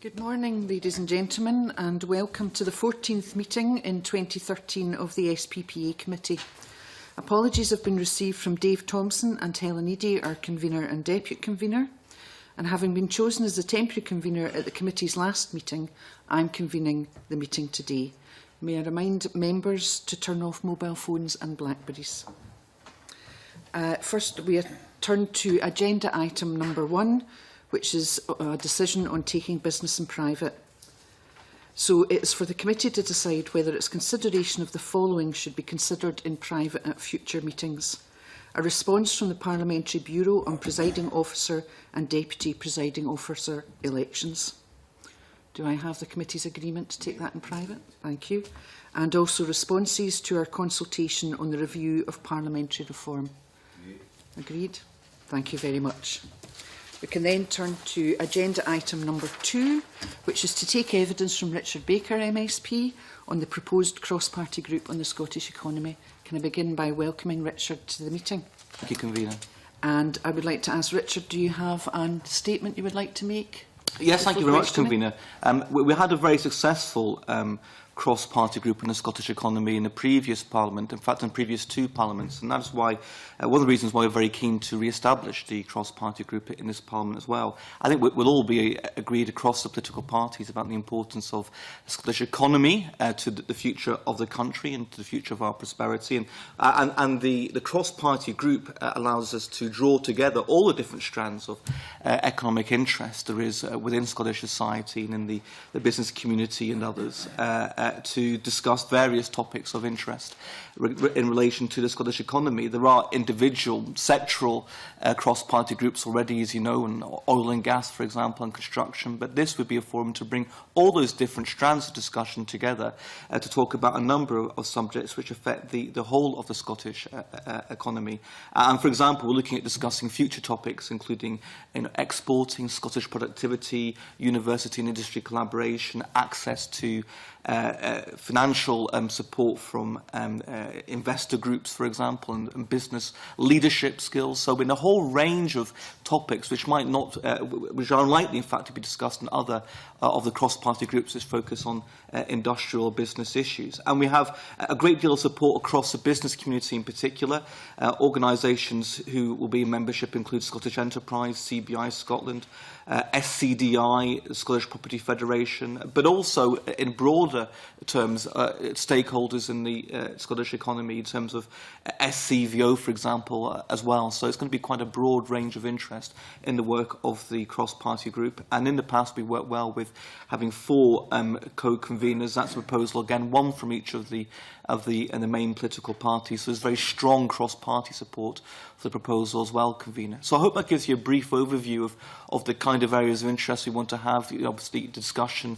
Good morning, ladies and gentlemen, and welcome to the 14th meeting in 2013 of the SPPA-Committee. Apologies have been received from Dave Thompson and Helen Eadie, our convener and deputy convener, and having been chosen as the temporary convener at the committee's last meeting, I am convening the meeting today. May I remind members to turn off mobile phones and Blackberries. First, we turn to agenda item number 1, which is a decision on taking business in private. So it is for the committee to decide whether its consideration of the following should be considered in private at future meetings. A response from the Parliamentary Bureau on presiding officer and deputy presiding officer elections. Do I have the committee's agreement to take that in private? Thank you. And also responses to our consultation on the review of parliamentary reform. Agreed? Thank you very much. We can then turn to agenda item number 2, which is to take evidence from Richard Baker MSP on the proposed cross-party group on the Scottish economy. Can I begin by welcoming Richard to the meeting? Thank you, Convener. And I would like to ask Richard, do you have a statement you would like to make? Yes, thank you very much, Convener. We had a very successful cross-party group in the Scottish economy in the previous Parliament, in fact in the previous 2 Parliaments, and that's why one of the reasons why we're very keen to re-establish the cross-party group in this Parliament as well. I think we'll all be agreed across the political parties about the importance of the Scottish economy to the future of the country and to the future of our prosperity, and the cross-party group allows us to draw together all the different strands of economic interest there is within Scottish society and in the business community and others, to discuss various topics of interest in relation to the Scottish economy. There are individual sectoral cross-party groups already, as you know, in oil and gas, for example, and construction, but this would be a forum to bring all those different strands of discussion together to talk about a number of subjects which affect the whole of the Scottish economy. And, for example, we're looking at discussing future topics, including exporting, Scottish productivity, university and industry collaboration, access to financial support from investor groups, for example, and business leadership skills. So in a whole range of topics which might not, which are unlikely, in fact, to be discussed in other of the cross-party groups which focus on industrial or business issues. And we have a great deal of support across the business community in particular. Organisations who will be in membership include Scottish Enterprise, CBI Scotland, SCDI, Scottish Property Federation, but also in broader terms, stakeholders in the Scottish economy in terms of SCVO, for example, as well. So it's going to be quite a broad range of interest in the work of the cross-party group. And in the past, we worked well with having 4 co-conveners. That's a proposal, again, 1 from each of the main political parties. So there's very strong cross-party support for the proposal as well, Convener. So I hope that gives you a brief overview of the kind of areas of interest we want to have. Obviously, discussion,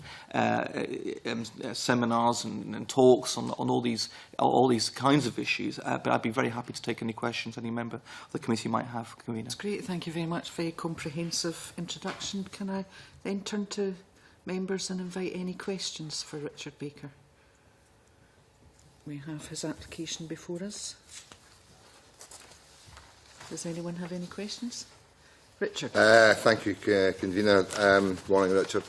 seminars and talks on all these kinds of issues. But I'd be very happy to take any questions any member of the committee might have, Convener. That's great. Thank you very much. Very comprehensive introduction. Can I then turn to members and invite any questions for Richard Baker? We have his application before us. Does anyone have any questions? Richard. Thank you, Convener. Morning, Richard.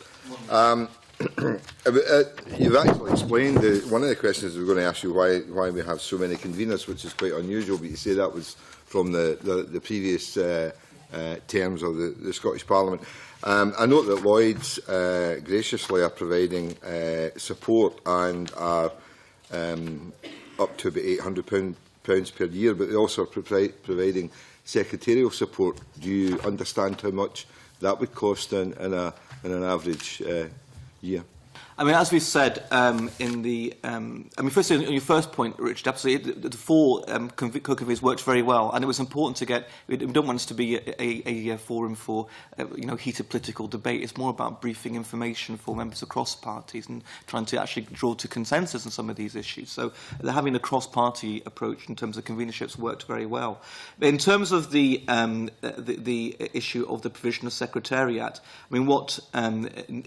You've actually explained one of the questions we were going to ask you why we have so many conveners, which is quite unusual, but you say that was from the previous terms of the Scottish Parliament. I note that Lloyds graciously are providing support and are up to about £800 per year, but they also are providing secretarial support. Do you understand how much that would cost in an average year? I mean, as we said firstly, on your first point, Richard, absolutely, the 4 co-conveners worked very well, and it was important to get. We don't want this to be a forum for heated political debate. It's more about briefing information for members of cross parties and trying to actually draw to consensus on some of these issues. So having a cross-party approach in terms of convenerships worked very well. In terms of the issue of the provision of secretariat, I mean, what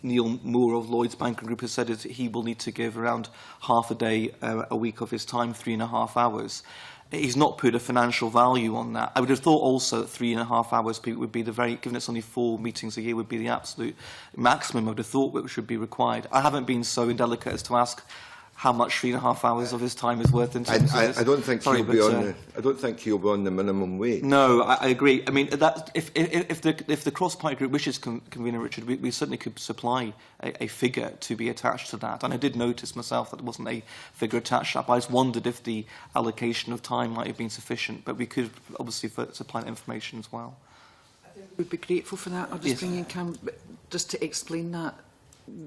Neil Moore of Lloyds Banking Group Group has said is he will need to give around half a day a week of his time, 3.5 hours. He's not put a financial value on that. I would have thought also that 3.5 hours would be the very, given it's only 4 meetings a year, would be the absolute maximum I would have thought which should be required. I haven't been so indelicate as to ask how much 3.5 hours of his time is worth in terms of this. I don't think he'll be on I don't think he'll be on the minimum wage. No, I agree. I mean, that if the cross-party group wishes, Convener Richard, we certainly could supply a figure to be attached to that. And I did notice myself that there wasn't a figure attached to that. But I just wondered if the allocation of time might have been sufficient. But we could obviously supply that information as well. I think we'd be grateful for that. I'll just bring in Cam, just to explain that.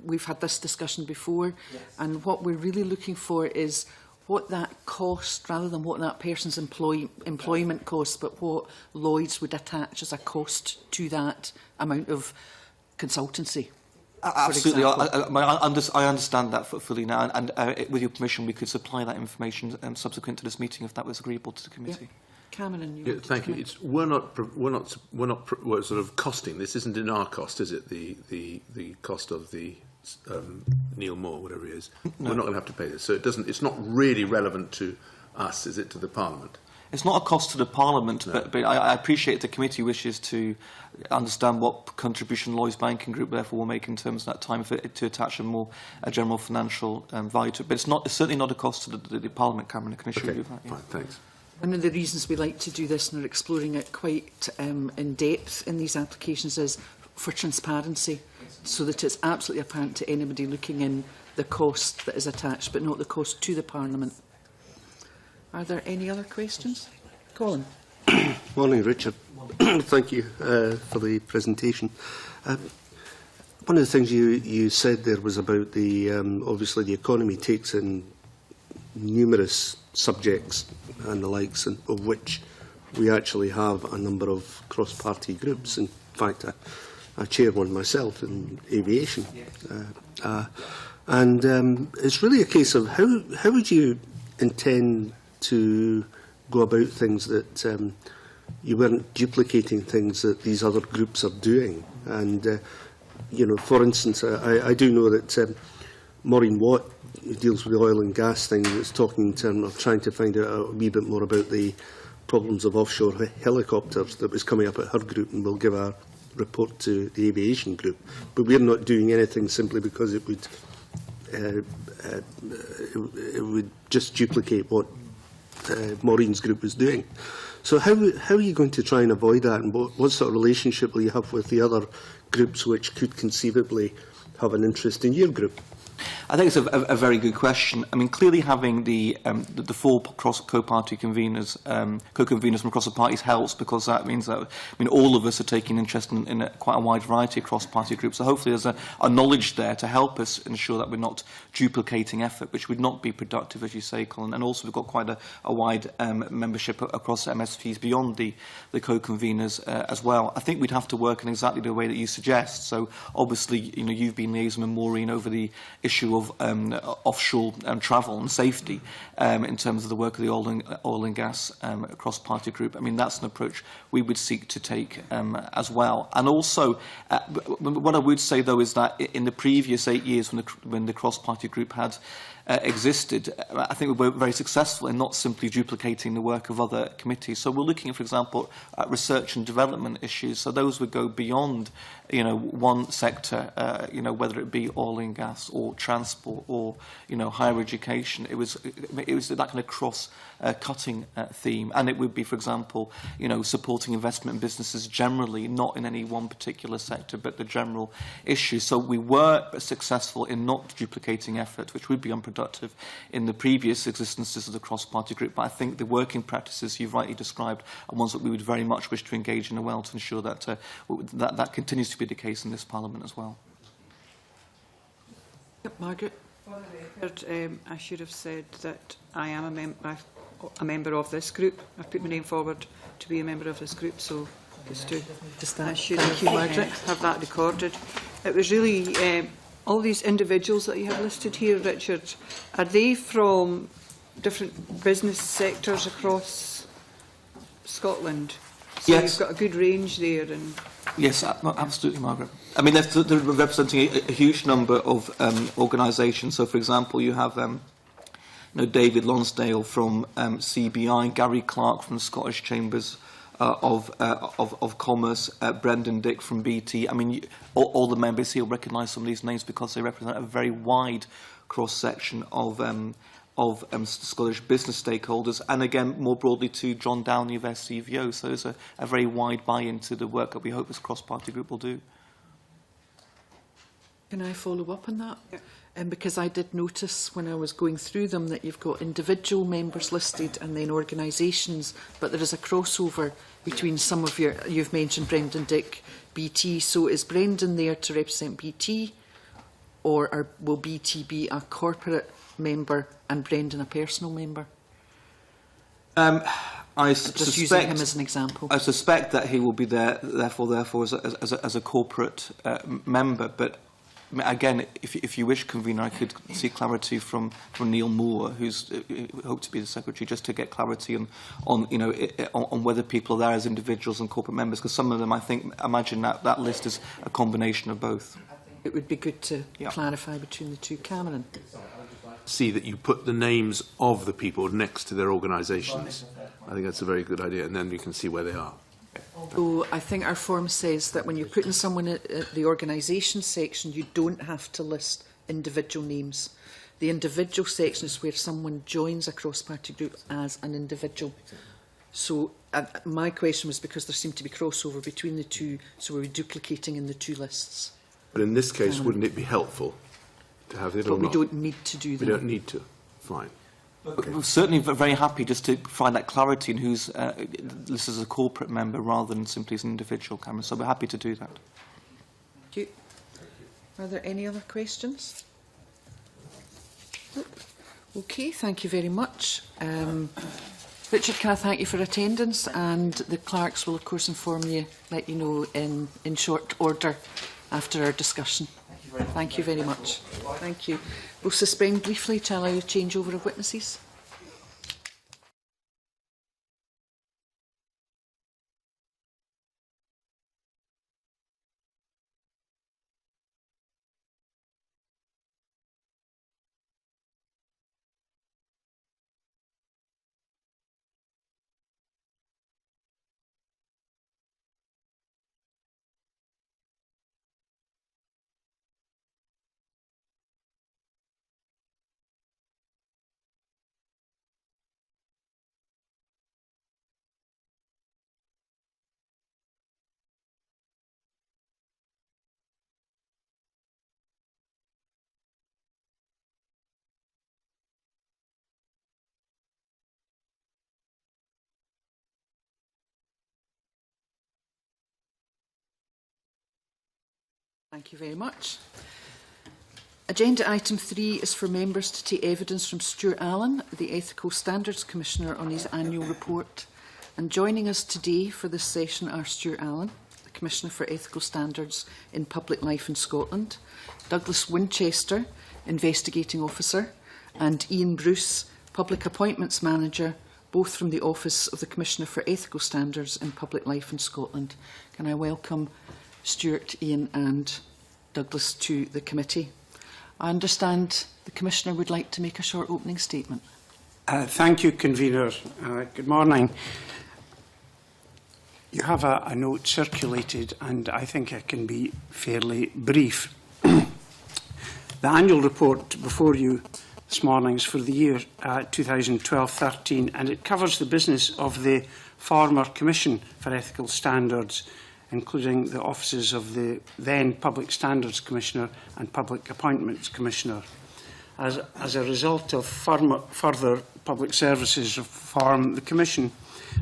We've had this discussion before, and what we're really looking for is what that cost, rather than what that person's employment costs, but what Lloyds would attach as a cost to that amount of consultancy. Absolutely, I understand that fully now, and with your permission, we could supply that information subsequent to this meeting if that was agreeable to the committee. Yeah. Cameron, yeah, thank you. We're not sort of costing. This isn't in our cost, is it? The cost of the Neil Moore, whatever it is. No. We're not going to have to pay this, so it doesn't. It's not really relevant to us, is it? To the Parliament. It's not a cost to the Parliament, no. but I appreciate the committee wishes to understand what contribution Lloyds Banking Group therefore will make in terms of that time to attach a general financial value to it. But it's certainly not a cost to the Parliament, Cameron. The Commission will do that. Yeah. Fine, thanks. One of the reasons we like to do this and are exploring it quite in depth in these applications is for transparency, so that it's absolutely apparent to anybody looking in the cost that is attached, but not the cost to the Parliament. Are there any other questions? Colin. Morning, Richard. Thank you for the presentation. One of the things you said there was about the obviously the economy takes in numerous subjects and the likes, and of which we actually have a number of cross-party groups. In fact, I chair one myself in aviation. And it's really a case of how would you intend to go about things that you weren't duplicating things that these other groups are doing. And, you know, for instance, I do know that Maureen Watt, who deals with the oil and gas thing, was talking in terms of trying to find out a wee bit more about the problems of offshore helicopters that was coming up at her group, and we'll give a report to the aviation group. But we're not doing anything simply because it would just duplicate what Maureen's group was doing. So how are you going to try and avoid that, and what sort of relationship will you have with the other groups which could conceivably have an interest in your group? I think it's a very good question. I mean, clearly having the 4 co-party conveners, co-conveners from across the parties helps, because that means that all of us are taking interest in quite a wide variety of cross-party groups. So hopefully there's a knowledge there to help us ensure that we're not duplicating effort, which would not be productive, as you say, Colin. And also we've got quite a wide membership across MSPs beyond the co-conveners as well. I think we'd have to work in exactly the way that you suggest. So obviously, you've been liaising with Maureen over the issue of offshore travel and safety in terms of the work of the oil and gas cross-party group. I mean, that's an approach we would seek to take as well. And also, what I would say, though, is that in the previous 8 years when the cross-party group had existed, I think we were very successful in not simply duplicating the work of other committees. So we're looking at, for example, at research and development issues. So those would go beyond, one sector, whether it be oil and gas or transport or, higher education. It was that kind of cross-cutting theme. And it would be, for example, supporting investment in businesses generally, not in any one particular sector, but the general issue. So we were successful in not duplicating effort, which would be unproductive in the previous existences of the cross-party group. But I think the working practices you've rightly described are ones that we would very much wish to engage in well to ensure that that continues to be the case in this Parliament as well. Yep, Margaret. For the record, I should have said that I am a member of this group. I've put my name forward to be a member of this group, so just to I should have that recorded. It was really all these individuals that you have listed here, Richard, are they from different business sectors across Scotland? So yes. You've got a good range there. And Yes, absolutely, Margaret. I mean, they're representing a huge number of organisations. So, for example, you have David Lonsdale from CBI, Gary Clark from the Scottish Chambers of Commerce, Brendan Dick from BT. I mean, all the members here recognise some of these names because they represent a very wide cross-section of Scottish business stakeholders, and again, more broadly to John Downey of SCVO. So there's a very wide buy-in to the work that we hope this cross-party group will do. Can I follow up on that? Yeah. Because I did notice when I was going through them that you've got individual members listed and then organisations, but there is a crossover between some of your, you've mentioned Brendan Dick, BT, so is Brendan there to represent BT, or will BT be a corporate member and Brendan a personal member? Just using him as an example. I suspect that he will be there, therefore as a corporate member, but again, if you wish, convener, I could see clarity from Neil Moore, who's hoped to be the secretary, just to get clarity on whether people are there as individuals and corporate members, because some of them, imagine that list is a combination of both. It would be good to clarify between the two. Cameron. See that you put the names of the people next to their organisations. I think that's a very good idea, and then you can see where they are. So I think our form says that when you're putting someone at the organisation section, you don't have to list individual names. The individual section is where someone joins a cross-party group as an individual. So my question was because there seemed to be crossover between the two, so we're duplicating in the two lists. But in this case, wouldn't it be helpful to have it or not? But we don't need to do that. We don't need to. Fine. Okay. We're certainly very happy just to find that clarity in who's listed as a corporate member rather than simply as an individual, Cameron. So we're happy to do that. Thank you. Are there any other questions? Nope. Okay, thank you very much. Richard, can I thank you for attendance, and the clerks will of course inform you, let you know in short order after our discussion. Thank you very much. Thank you. We'll suspend briefly to allow changeover of witnesses. Thank you very much. Agenda item 3 is for members to take evidence from Stuart-Allan, the Ethical Standards Commissioner, on his annual report. And joining us today for this session are Stuart-Allan, the Commissioner for Ethical Standards in Public Life in Scotland, Douglas Winchester, Investigating Officer, and Ian Bruce, Public Appointments Manager, both from the Office of the Commissioner for Ethical Standards in Public Life in Scotland. Can I welcome Stuart, Ian and Douglas to the committee. I understand the Commissioner would like to make a short opening statement. Thank you, Convener. Good morning. You have a note circulated, and I think I can be fairly brief. The annual report before you this morning is for the year 2012-13, and it covers the business of the former Commission for Ethical Standards, including the offices of the then Public Standards Commissioner and Public Appointments Commissioner. As a result of further public services reform, the Commission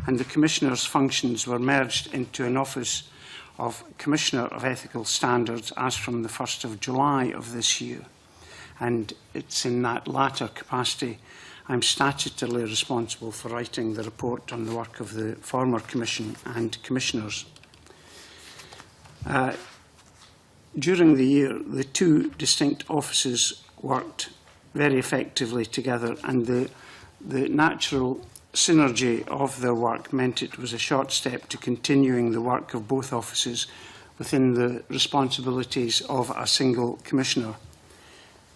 and the Commissioner's functions were merged into an office of Commissioner of Ethical Standards as from the 1st of July of this year. And it's in that latter capacity I'm statutorily responsible for writing the report on the work of the former Commission and Commissioners. During the year, the two distinct offices worked very effectively together, and the natural synergy of their work meant it was a short step to continuing the work of both offices within the responsibilities of a single commissioner.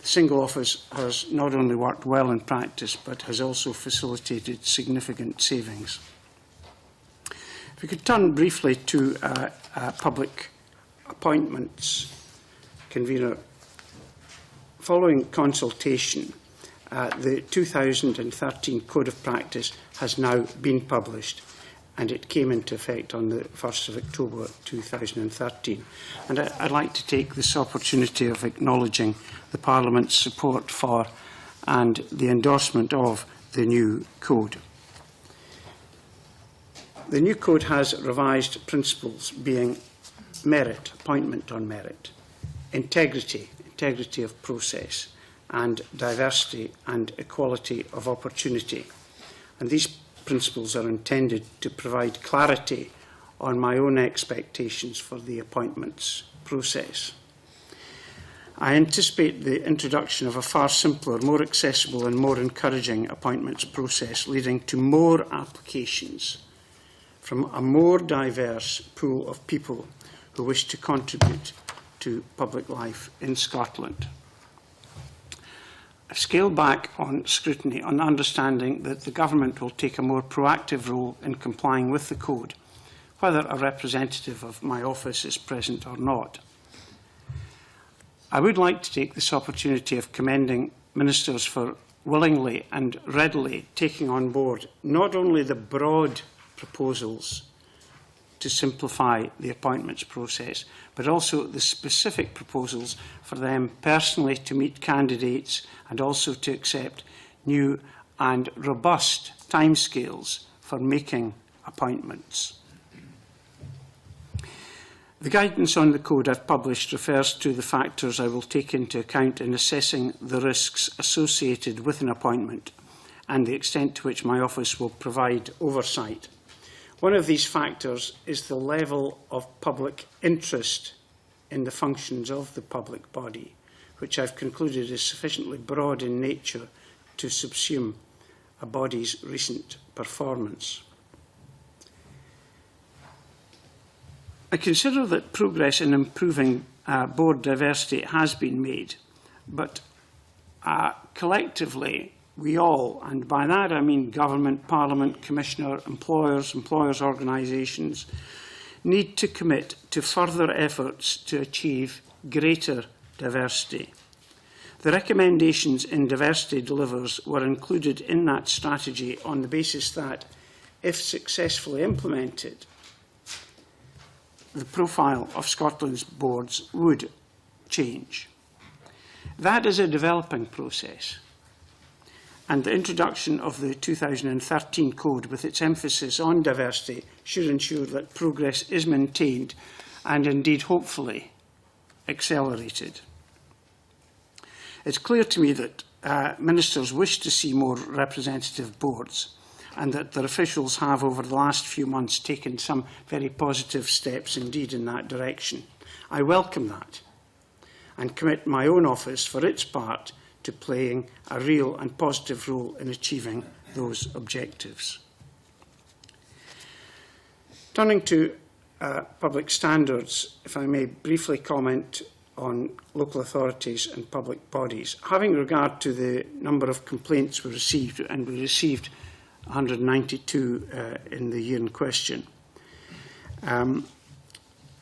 The single office has not only worked well in practice, but has also facilitated significant savings. If we could turn briefly to public appointments, Convener. Following consultation, the 2013 Code of Practice has now been published, and it came into effect on the 1st of October 2013. And I'd like to take this opportunity of acknowledging the Parliament's support for and the endorsement of the new Code. The new Code has revised principles being merit, appointment on merit, integrity of process, and diversity and equality of opportunity. And these principles are intended to provide clarity on my own expectations for the appointments process. I anticipate the introduction of a far simpler, more accessible and more encouraging appointments process, leading to more applications from a more diverse pool of people who wish to contribute to public life in Scotland. I've scaled back on scrutiny on understanding that the Government will take a more proactive role in complying with the Code, whether a representative of my office is present or not. I would like to take this opportunity of commending Ministers for willingly and readily taking on board not only the broad proposals to simplify the appointments process, but also the specific proposals for them personally to meet candidates and also to accept new and robust timescales for making appointments. The guidance on the Code I've published refers to the factors I will take into account in assessing the risks associated with an appointment and the extent to which my office will provide oversight. One of these factors is the level of public interest in the functions of the public body, which I've concluded is sufficiently broad in nature to subsume a body's recent performance. I consider that progress in improving board diversity has been made, but collectively we all, and by that I mean Government, Parliament, Commissioner, employers organisations, need to commit to further efforts to achieve greater diversity. The recommendations in Diversity Delivers were included in that strategy on the basis that, if successfully implemented, the profile of Scotland's boards would change. That is a developing process, and the introduction of the 2013 Code with its emphasis on diversity should ensure that progress is maintained and indeed hopefully accelerated. It's clear to me that ministers wish to see more representative boards and that their officials have over the last few months taken some very positive steps indeed in that direction. I welcome that and commit my own office for its part to playing a real and positive role in achieving those objectives. Turning to public standards, if I may briefly comment on local authorities and public bodies. Having regard to the number of complaints we received, and we received 192 in the year in question,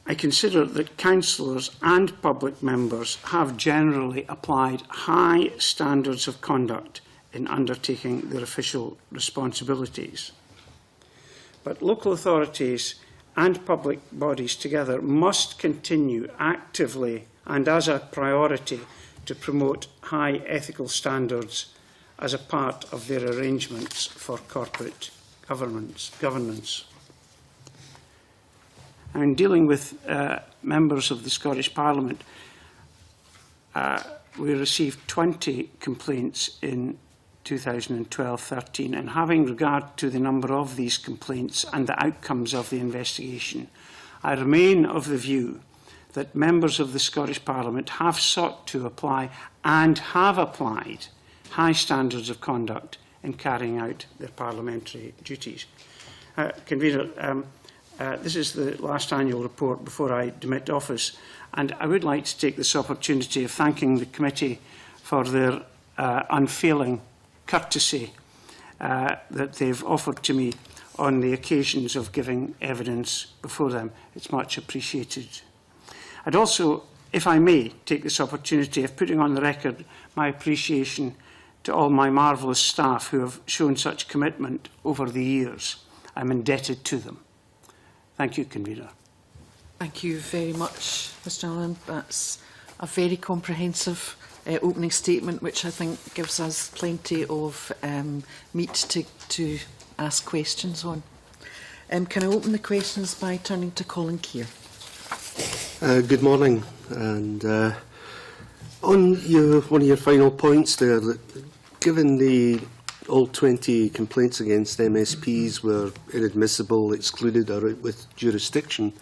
I consider that councillors and public members have generally applied high standards of conduct in undertaking their official responsibilities. But local authorities and public bodies together must continue actively and as a priority to promote high ethical standards as a part of their arrangements for corporate governance. In dealing with members of the Scottish Parliament, we received 20 complaints in 2012-13, and having regard to the number of these complaints and the outcomes of the investigation, I remain of the view that members of the Scottish Parliament have sought to apply and have applied high standards of conduct in carrying out their parliamentary duties. Convener, this is the last annual report before I demit office, and I would like to take this opportunity of thanking the committee for their unfailing courtesy that they've offered to me on the occasions of giving evidence before them. It's much appreciated. I'd also, if I may, take this opportunity of putting on the record my appreciation to all my marvellous staff who have shown such commitment over the years. I'm indebted to them. Thank you, Convener. Thank you very much, Mr Allan. That's a very comprehensive opening statement, which I think gives us plenty of meat to ask questions on. Can I open the questions by turning to Colin Keir? Good morning. And on one of your final points there, that given all 20 complaints against MSPs were inadmissible, excluded or out with jurisdiction,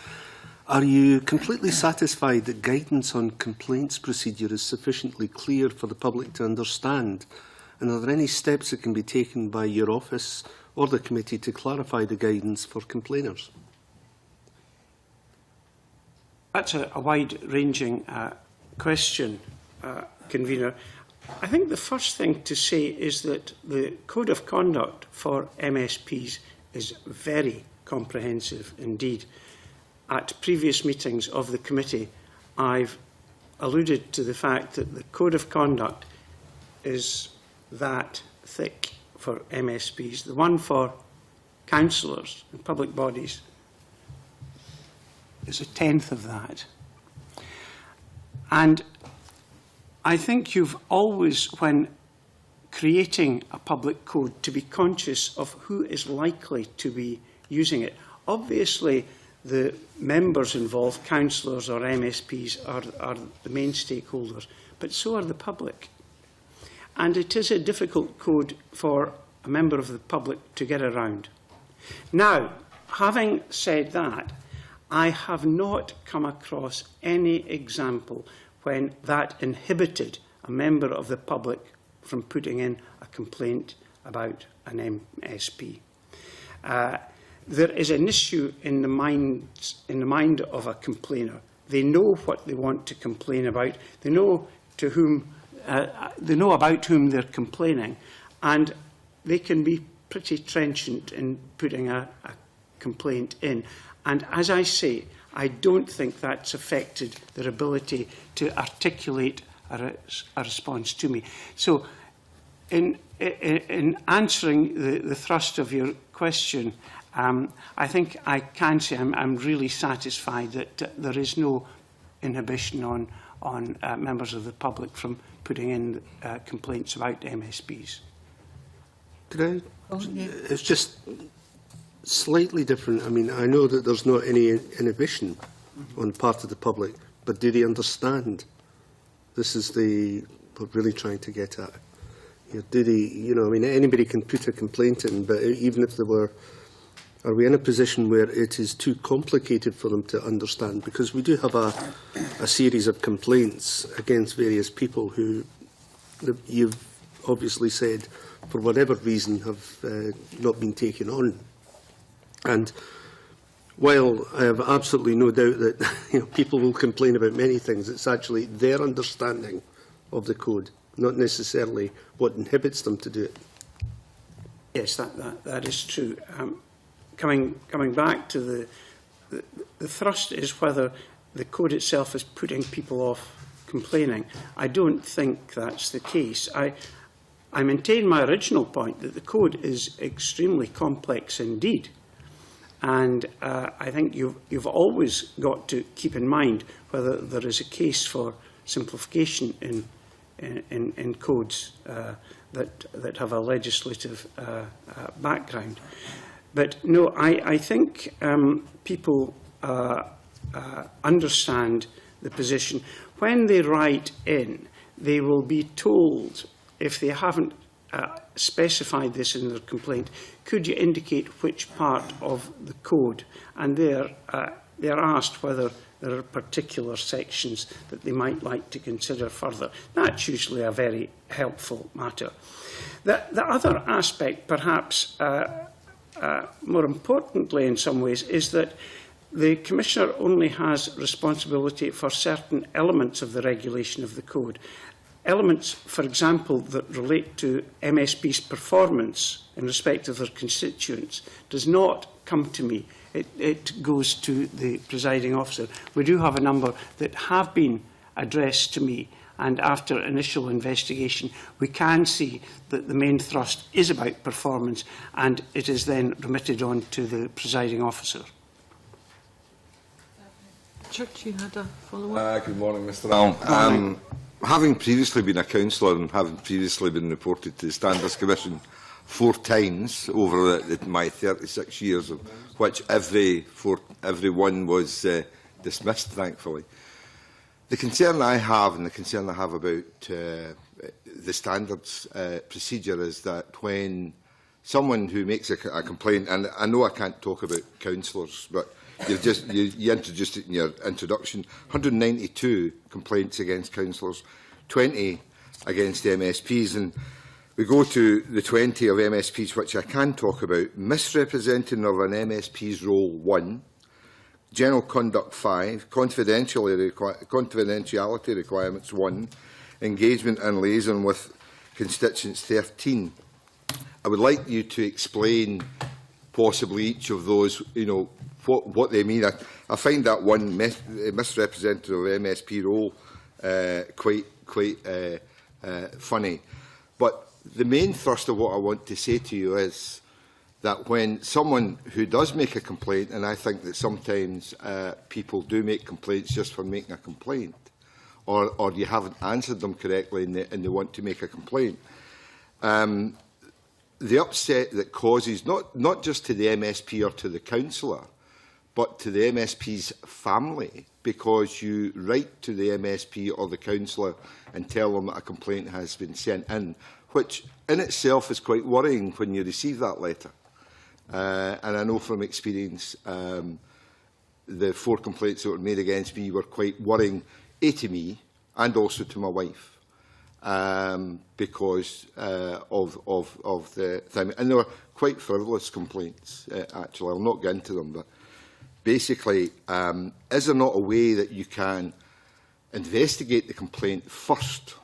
are you completely satisfied that guidance on complaints procedure is sufficiently clear for the public to understand? And are there any steps that can be taken by your office or the committee to clarify the guidance for complainers? That's a wide-ranging question, Convener. I think the first thing to say is that the Code of Conduct for MSPs is very comprehensive indeed. At previous meetings of the committee, I've alluded to the fact that the Code of Conduct is that thick for MSPs. The one for councillors and public bodies is a tenth of that. And I think you've always, when creating a public code, to be conscious of who is likely to be using it. Obviously, the members involved, councillors or MSPs, are the main stakeholders, but so are the public. And it is a difficult code for a member of the public to get around. Now, having said that, I have not come across any example when that inhibited a member of the public from putting in a complaint about an MSP. There is an issue in the mind of a complainer. They know what they want to complain about. They know about whom they're complaining, and they can be pretty trenchant in putting a complaint in. And as I say, I don't think that's affected their ability to articulate a response to me. So, in answering the thrust of your question, I think I can say I'm really satisfied that there is no inhibition on members of the public from putting in complaints about MSPs. Could I? It's just slightly different. I mean, I know that there's not any inhibition on the part of the public, but do they understand? This is we're really trying to get at. Do they, I mean, anybody can put a complaint in, but even if there were, are we in a position where it is too complicated for them to understand? Because we do have a series of complaints against various people who you've obviously said, for whatever reason, have not been taken on. And while I have absolutely no doubt that people will complain about many things, it's actually their understanding of the code, not necessarily what inhibits them to do it. Yes, that is true. Coming back to the thrust is whether the code itself is putting people off complaining. I don't think that's the case. I maintain my original point that the code is extremely complex indeed. And I think you've always got to keep in mind whether there is a case for simplification in codes that have a legislative background. But no, I think people understand the position. When they write in, they will be told, if they haven't specified this in their complaint, could you indicate which part of the code? And they're asked whether there are particular sections that they might like to consider further. That's usually a very helpful matter. The other aspect, perhaps, more importantly in some ways, is that the Commissioner only has responsibility for certain elements of the regulation of the Code. Elements, for example, that relate to MSP's performance in respect of their constituents does not come to me. It goes to the presiding officer. We do have a number that have been addressed to me, and after initial investigation, we can see that the main thrust is about performance, and it is then remitted on to the presiding officer. Church, you had a follow-up? Good morning, Mr. Allan. Having previously been a councillor and having previously been reported to the Standards Commission 4 times over my 36 years, of which every one was dismissed, thankfully. The concern I have, and the concern I have about the standards procedure, is that when someone who makes a complaint, and I know I can't talk about councillors, but you introduced it in your introduction, 192 complaints against councillors, 20 against MSPs, and we go to the 20 of MSPs which I can talk about. Misrepresenting of an MSP's role, 1. General conduct, 5. Confidentiality requirements, 1. Engagement and liaison with constituents, 13. I would like you to explain possibly each of those, what they mean. I find that one misrepresentative of MSP role quite funny. But the main thrust of what I want to say to you is that when someone who does make a complaint, and I think that sometimes people do make complaints just for making a complaint, or you haven't answered them correctly and they want to make a complaint, the upset that causes, not just to the MSP or to the councillor, but to the MSP's family, because you write to the MSP or the councillor and tell them that a complaint has been sent in, which in itself is quite worrying when you receive that letter. And I know from experience the 4 complaints that were made against me were quite worrying, to me and also to my wife, because of the thing. And they were quite frivolous complaints, actually. I'll not get into them, but basically, is there not a way that you can investigate the complaint first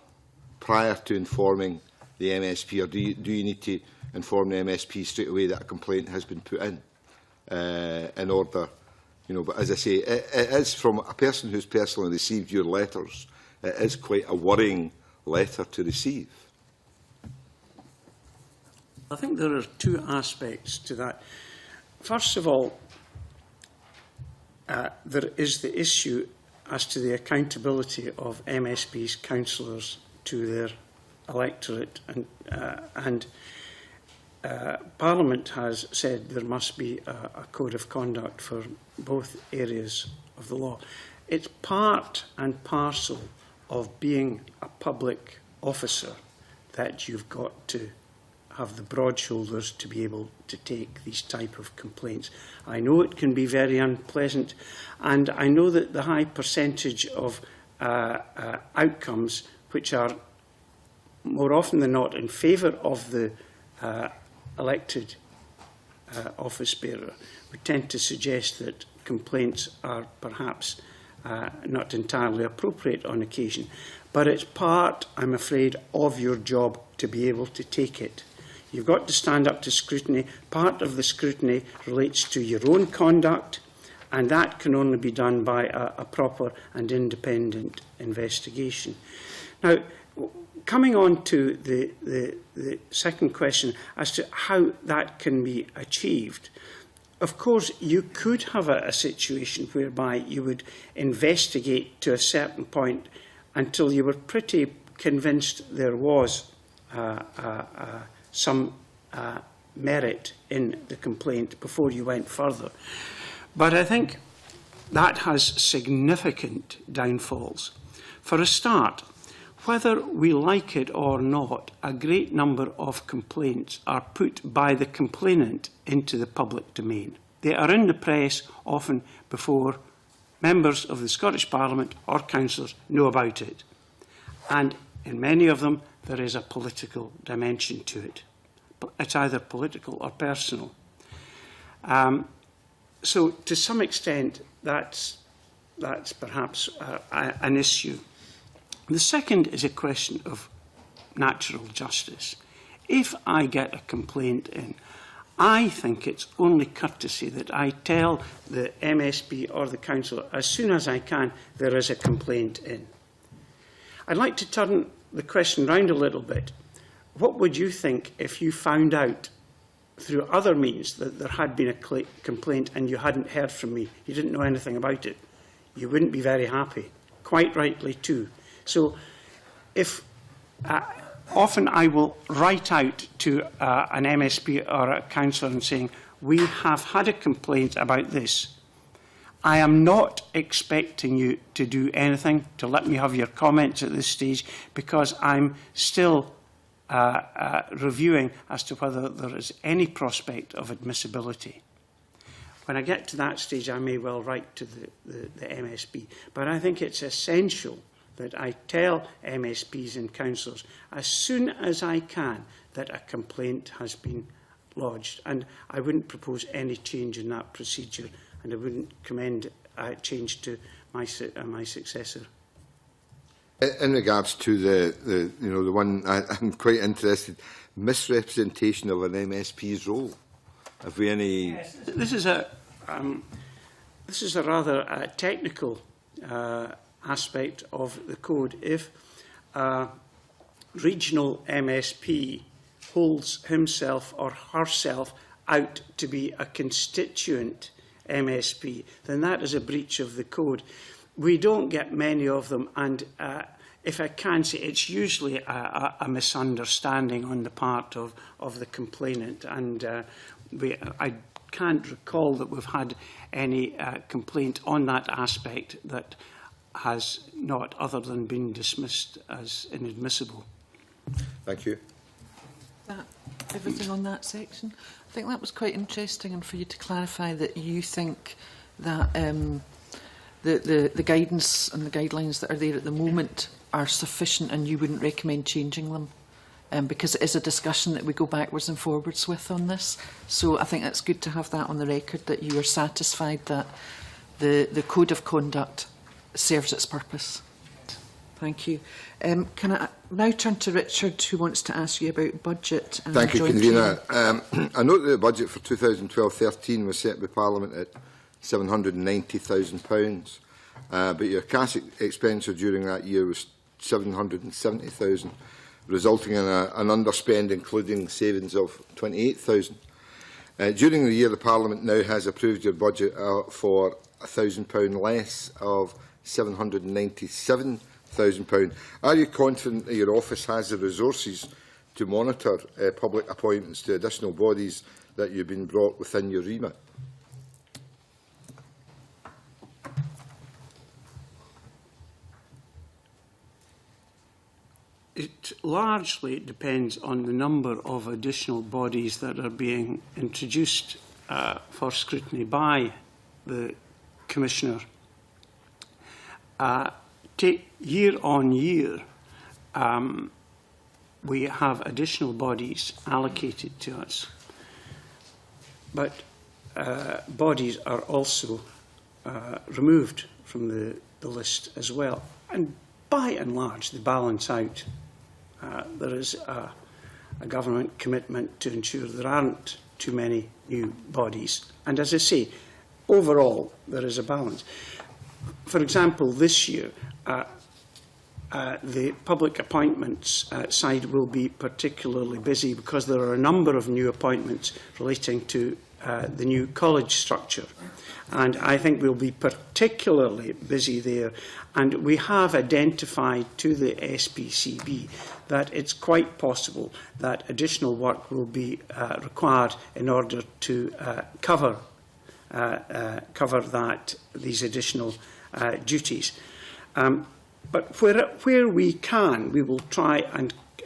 prior to informing the MSP, or do you need to inform the MSP straight away that a complaint has been put in order, but as I say, it is from a person who's personally received your letters, it is quite a worrying letter to receive. I think there are 2 aspects to that. First of all, there is the issue as to the accountability of MSP's councillors to their electorate, and Parliament has said there must be a code of conduct for both areas of the law. It's part and parcel of being a public officer that you've got to have the broad shoulders to be able to take these type of complaints. I know it can be very unpleasant, and I know that the high percentage of outcomes which are more often than not in favour of the elected office bearer would tend to suggest that complaints are perhaps not entirely appropriate on occasion. But it's part, I'm afraid, of your job to be able to take it. You've got to stand up to scrutiny. Part of the scrutiny relates to your own conduct, and that can only be done by a proper and independent investigation. Now, coming on to the second question as to how that can be achieved, of course, you could have a situation whereby you would investigate to a certain point until you were pretty convinced there was some merit in the complaint before you went further. But I think that has significant downfalls. For a start, whether we like it or not, a great number of complaints are put by the complainant into the public domain. They are in the press often before members of the Scottish Parliament or councillors know about it. And in many of them, there is a political dimension to it. It's either political or personal. So to some extent, that's perhaps an issue. The second is a question of natural justice. If I get a complaint in, I think it's only courtesy that I tell the MSP or the council as soon as I can there is a complaint in. I'd like to turn the question round a little bit. What would you think if you found out through other means that there had been a complaint and you hadn't heard from me, you didn't know anything about it? You wouldn't be very happy, quite rightly too. So if often I will write out to an MSP or a councillor and saying, we have had a complaint about this. I am not expecting you to do anything, to let me have your comments at this stage, because I'm still reviewing as to whether there is any prospect of admissibility. When I get to that stage, I may well write to the MSP. But I think it's essential that I tell MSPs and councillors as soon as I can that a complaint has been lodged. And I wouldn't propose any change in that procedure, and I wouldn't commend a change to my successor. In regards to the one I'm quite interested, misrepresentation of an MSP's role. Have we any? Yes, this is a rather technical aspect of the code. If a regional MSP holds himself or herself out to be a constituent MSP, then that is a breach of the code. We don't get many of them, and if I can say, it's usually a misunderstanding on the part of the complainant, and I can't recall that we've had any complaint on that aspect that has not other than been dismissed as inadmissible. Thank you. Everything on that section? I think that was quite interesting, and for you to clarify that you think that the guidance and the guidelines that are there at the moment are sufficient and you wouldn't recommend changing them, because it is a discussion that we go backwards and forwards with on this. So I think it's good to have that on the record, that you are satisfied that the code of conduct serves its purpose. Thank you. Can I now turn to Richard, who wants to ask you about budget? And thank you, Convener. I note that the budget for 2012-13 was set by Parliament at £790,000, but your cash expenditure during that year was £770,000, resulting in an underspend, including savings of £28,000. During the year, the Parliament now has approved your budget for £1,000 less of £797,000. Are you confident that your office has the resources to monitor public appointments to additional bodies that you've been brought within your remit? It largely depends on the number of additional bodies that are being introduced for scrutiny by the Commissioner. Year on year, we have additional bodies allocated to us, but bodies are also removed from the list as well. And by and large, they balance out. There is a government commitment to ensure there aren't too many new bodies. And as I say, overall, there is a balance. For example, this year, the public appointments side will be particularly busy because there are a number of new appointments relating to the new college structure. And I think we'll be particularly busy there. And we have identified to the SPCB that it's quite possible that additional work will be required in order to cover these additional duties. But where we can, we will try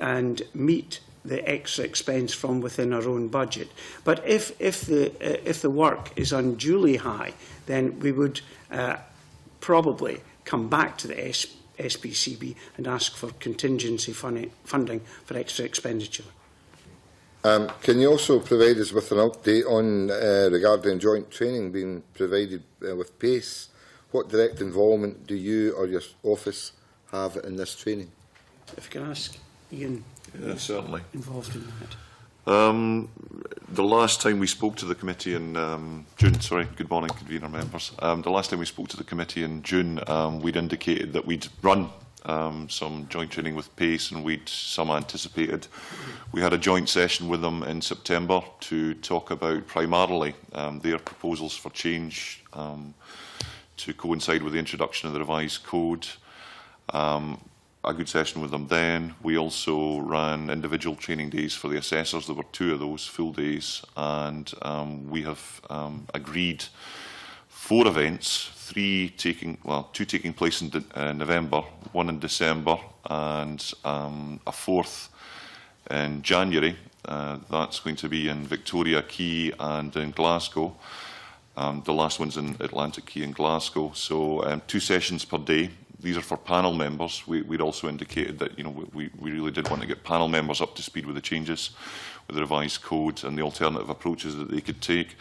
and meet the extra expense from within our own budget. But if the work is unduly high, then we would probably come back to the SPCB and ask for contingency funding for extra expenditure. Can you also provide us with an update on regarding joint training being provided with PACE? What direct involvement do you or your office have in this training? If you can ask Ian, certainly involved in that. The last time we spoke to the committee in June, sorry, good morning, convener members. The last time we spoke to the committee in June, we'd indicated that we'd run some joint training with PACE, and some anticipated. We had a joint session with them in September to talk about primarily their proposals for change to coincide with the introduction of the revised code. A good session with them then. We also ran individual training days for the assessors. There were 2 of those full days, and we have agreed 4 events, 2 taking place in November, 1 in December, and a 4th in January. That's going to be in Victoria Quay and in Glasgow. The last one's in Atlantic Quay and Glasgow. So 2 sessions per day. These are for panel members. We'd also indicated that we really did want to get panel members up to speed with the changes, with the revised code and the alternative approaches that they could take.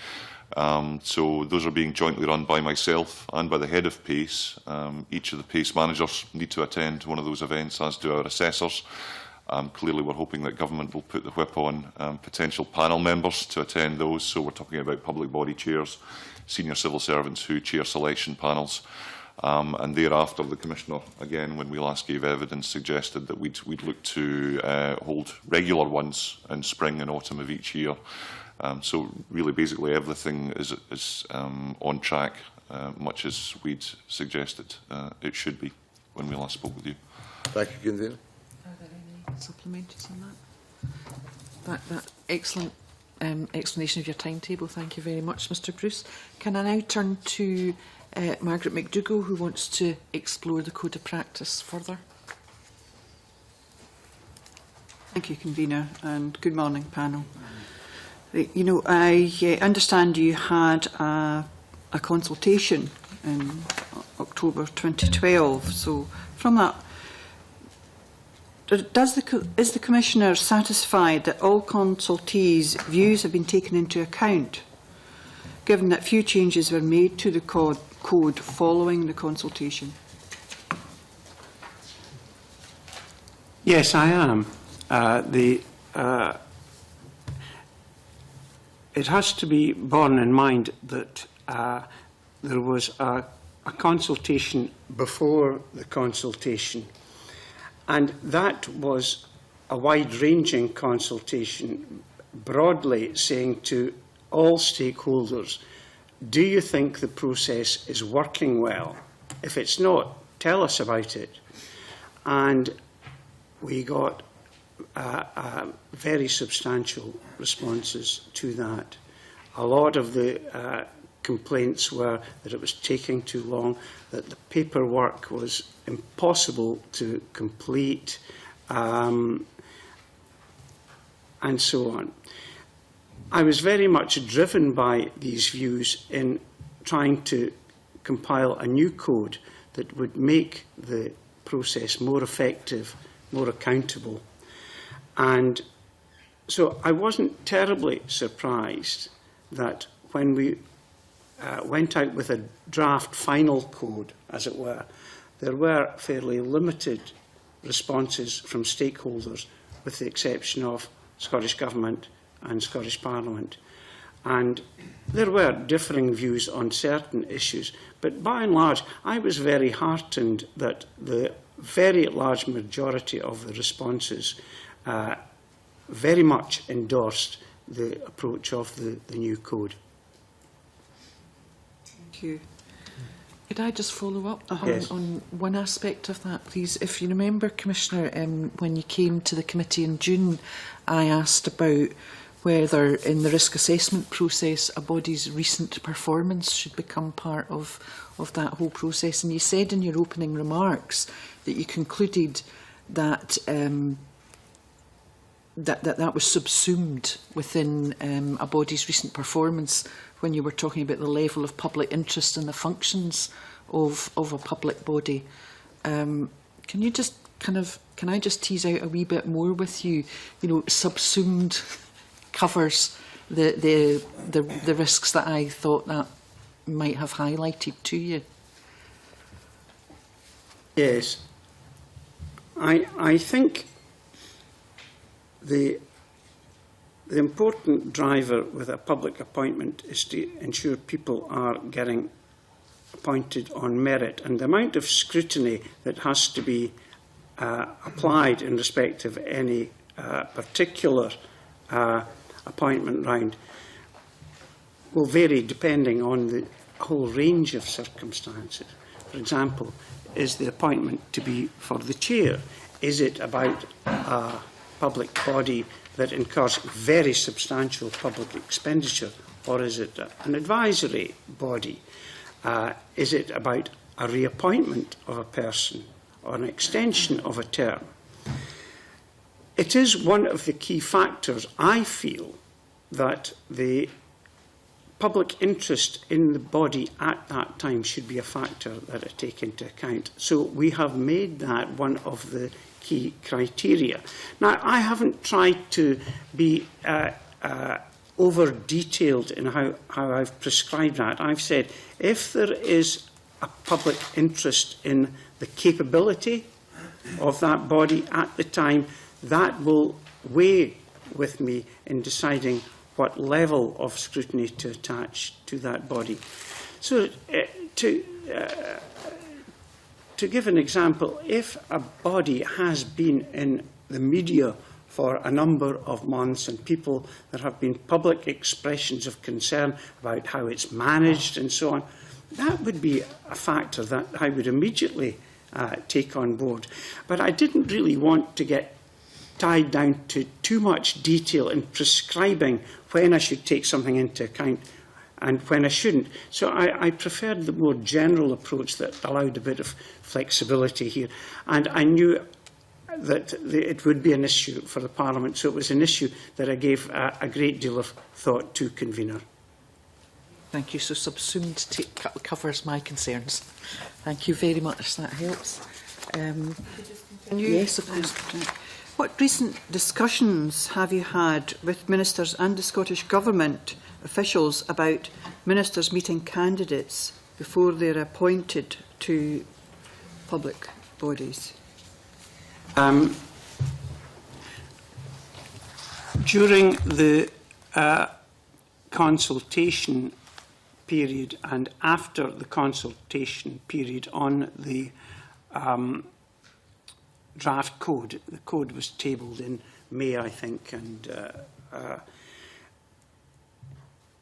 So those are being jointly run by myself and by the head of PACE. Each of the PACE managers need to attend one of those events, as do our assessors. Clearly, we're hoping that government will put the whip on potential panel members to attend those. So we're talking about public body chairs, senior civil servants who chair selection panels. And thereafter, the Commissioner, again, when we last gave evidence, suggested that we'd look to hold regular ones in spring and autumn of each year. So really, basically, everything is on track, much as we'd suggested it should be when we last spoke with you. Thank you, Convener. Are there any supplementaries on that? That excellent explanation of your timetable. Thank you very much, Mr. Bruce. Can I now turn to Margaret McDougall, who wants to explore the Code of Practice further? Thank you, Convener, and good morning, panel. I understand you had a consultation in October 2012. So, from that, is the Commissioner satisfied that all consultees' views have been taken into account, given that few changes were made to the code following the consultation? Yes, I am. It has to be borne in mind that there was a consultation before the consultation, and that was a wide-ranging consultation, broadly saying to all stakeholders, do you think the process is working well? If it's not, tell us about it. And we got very substantial responses to that. A lot of the complaints were that it was taking too long, that the paperwork was impossible to complete, and so on. I was very much driven by these views in trying to compile a new code that would make the process more effective, more accountable. And so I wasn't terribly surprised that when we went out with a draft final code, as it were, there were fairly limited responses from stakeholders, with the exception of Scottish Government and Scottish Parliament. And there were differing views on certain issues, but by and large, I was very heartened that the very large majority of the responses very much endorsed the approach of the new code. Thank you. Could I just follow up Yes. on one aspect of that, please? If you remember, Commissioner, when you came to the committee in June, I asked about whether in the risk assessment process a body's recent performance should become part of that whole process. And you said in your opening remarks that you concluded that that was subsumed within a body's recent performance when you were talking about the level of public interest in the functions of a public body. Can you just can I just tease out a wee bit more with you? Subsumed covers the risks that I thought that might have highlighted to you. Yes. I think the important driver with a public appointment is to ensure people are getting appointed on merit, and the amount of scrutiny that has to be applied in respect of any particular appointment round will vary depending on the whole range of circumstances. For example, is the appointment to be for the chair? Is it about a public body that incurs very substantial public expenditure, or is it an advisory body? Is it about a reappointment of a person or an extension of a term? It is one of the key factors, I feel, that the public interest in the body at that time should be a factor that I take into account. So we have made that one of the key criteria. Now, I haven't tried to be over-detailed in how I've prescribed that. I've said if there is a public interest in the capability of that body at the time, that will weigh with me in deciding what level of scrutiny to attach to that body. So to give an example, if a body has been in the media for a number of months and people, there have been public expressions of concern about how it's managed and so on, that would be a factor that I would immediately take on board. But I didn't really want to get tied down to too much detail in prescribing when I should take something into account and when I shouldn't. So I preferred the more general approach that allowed a bit of flexibility here. And I knew that it would be an issue for the Parliament, so it was an issue that I gave a great deal of thought to, Convener. Thank you. So subsumed covers my concerns. Thank you very much. That helps. Yes, of course. What recent discussions have you had with ministers and the Scottish Government officials about ministers meeting candidates before they're appointed to public bodies? During the consultation period and after the consultation period on the draft code, the code was tabled in May, I think, and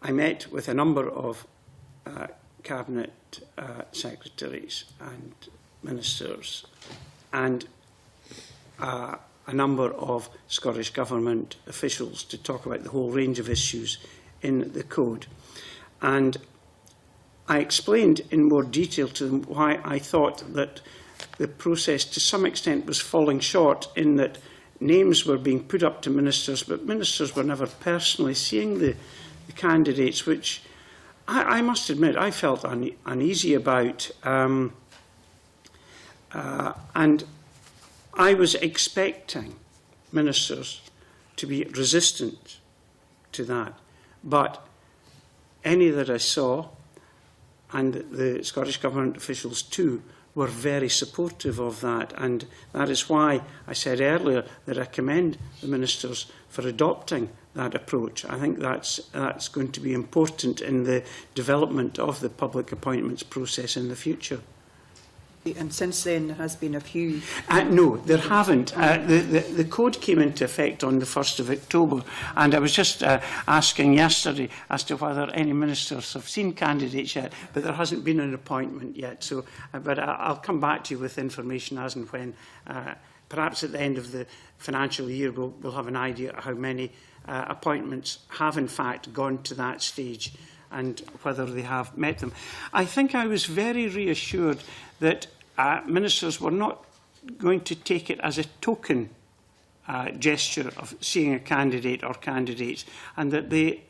I met with a number of cabinet secretaries and ministers and a number of Scottish Government officials to talk about the whole range of issues in the code. And I explained in more detail to them why I thought that the process to some extent was falling short in that names were being put up to ministers, but ministers were never personally seeing the candidates, which I must admit I felt uneasy about. And I was expecting ministers to be resistant to that. But any that I saw, and the Scottish Government officials too, were very supportive of that. And that is why I said earlier that I commend the ministers for adopting that approach. I think that's going to be important in the development of the public appointments process in the future. And since then, there has been a few... no, there haven't. The code came into effect on the 1st of October, and I was just asking yesterday as to whether any ministers have seen candidates yet, but there hasn't been an appointment yet. So, but I'll come back to you with information as and when. Perhaps at the end of the financial year, we'll have an idea of how many appointments have in fact gone to that stage and whether they have met them. I think I was very reassured that ministers were not going to take it as a token gesture of seeing a candidate or candidates, and that they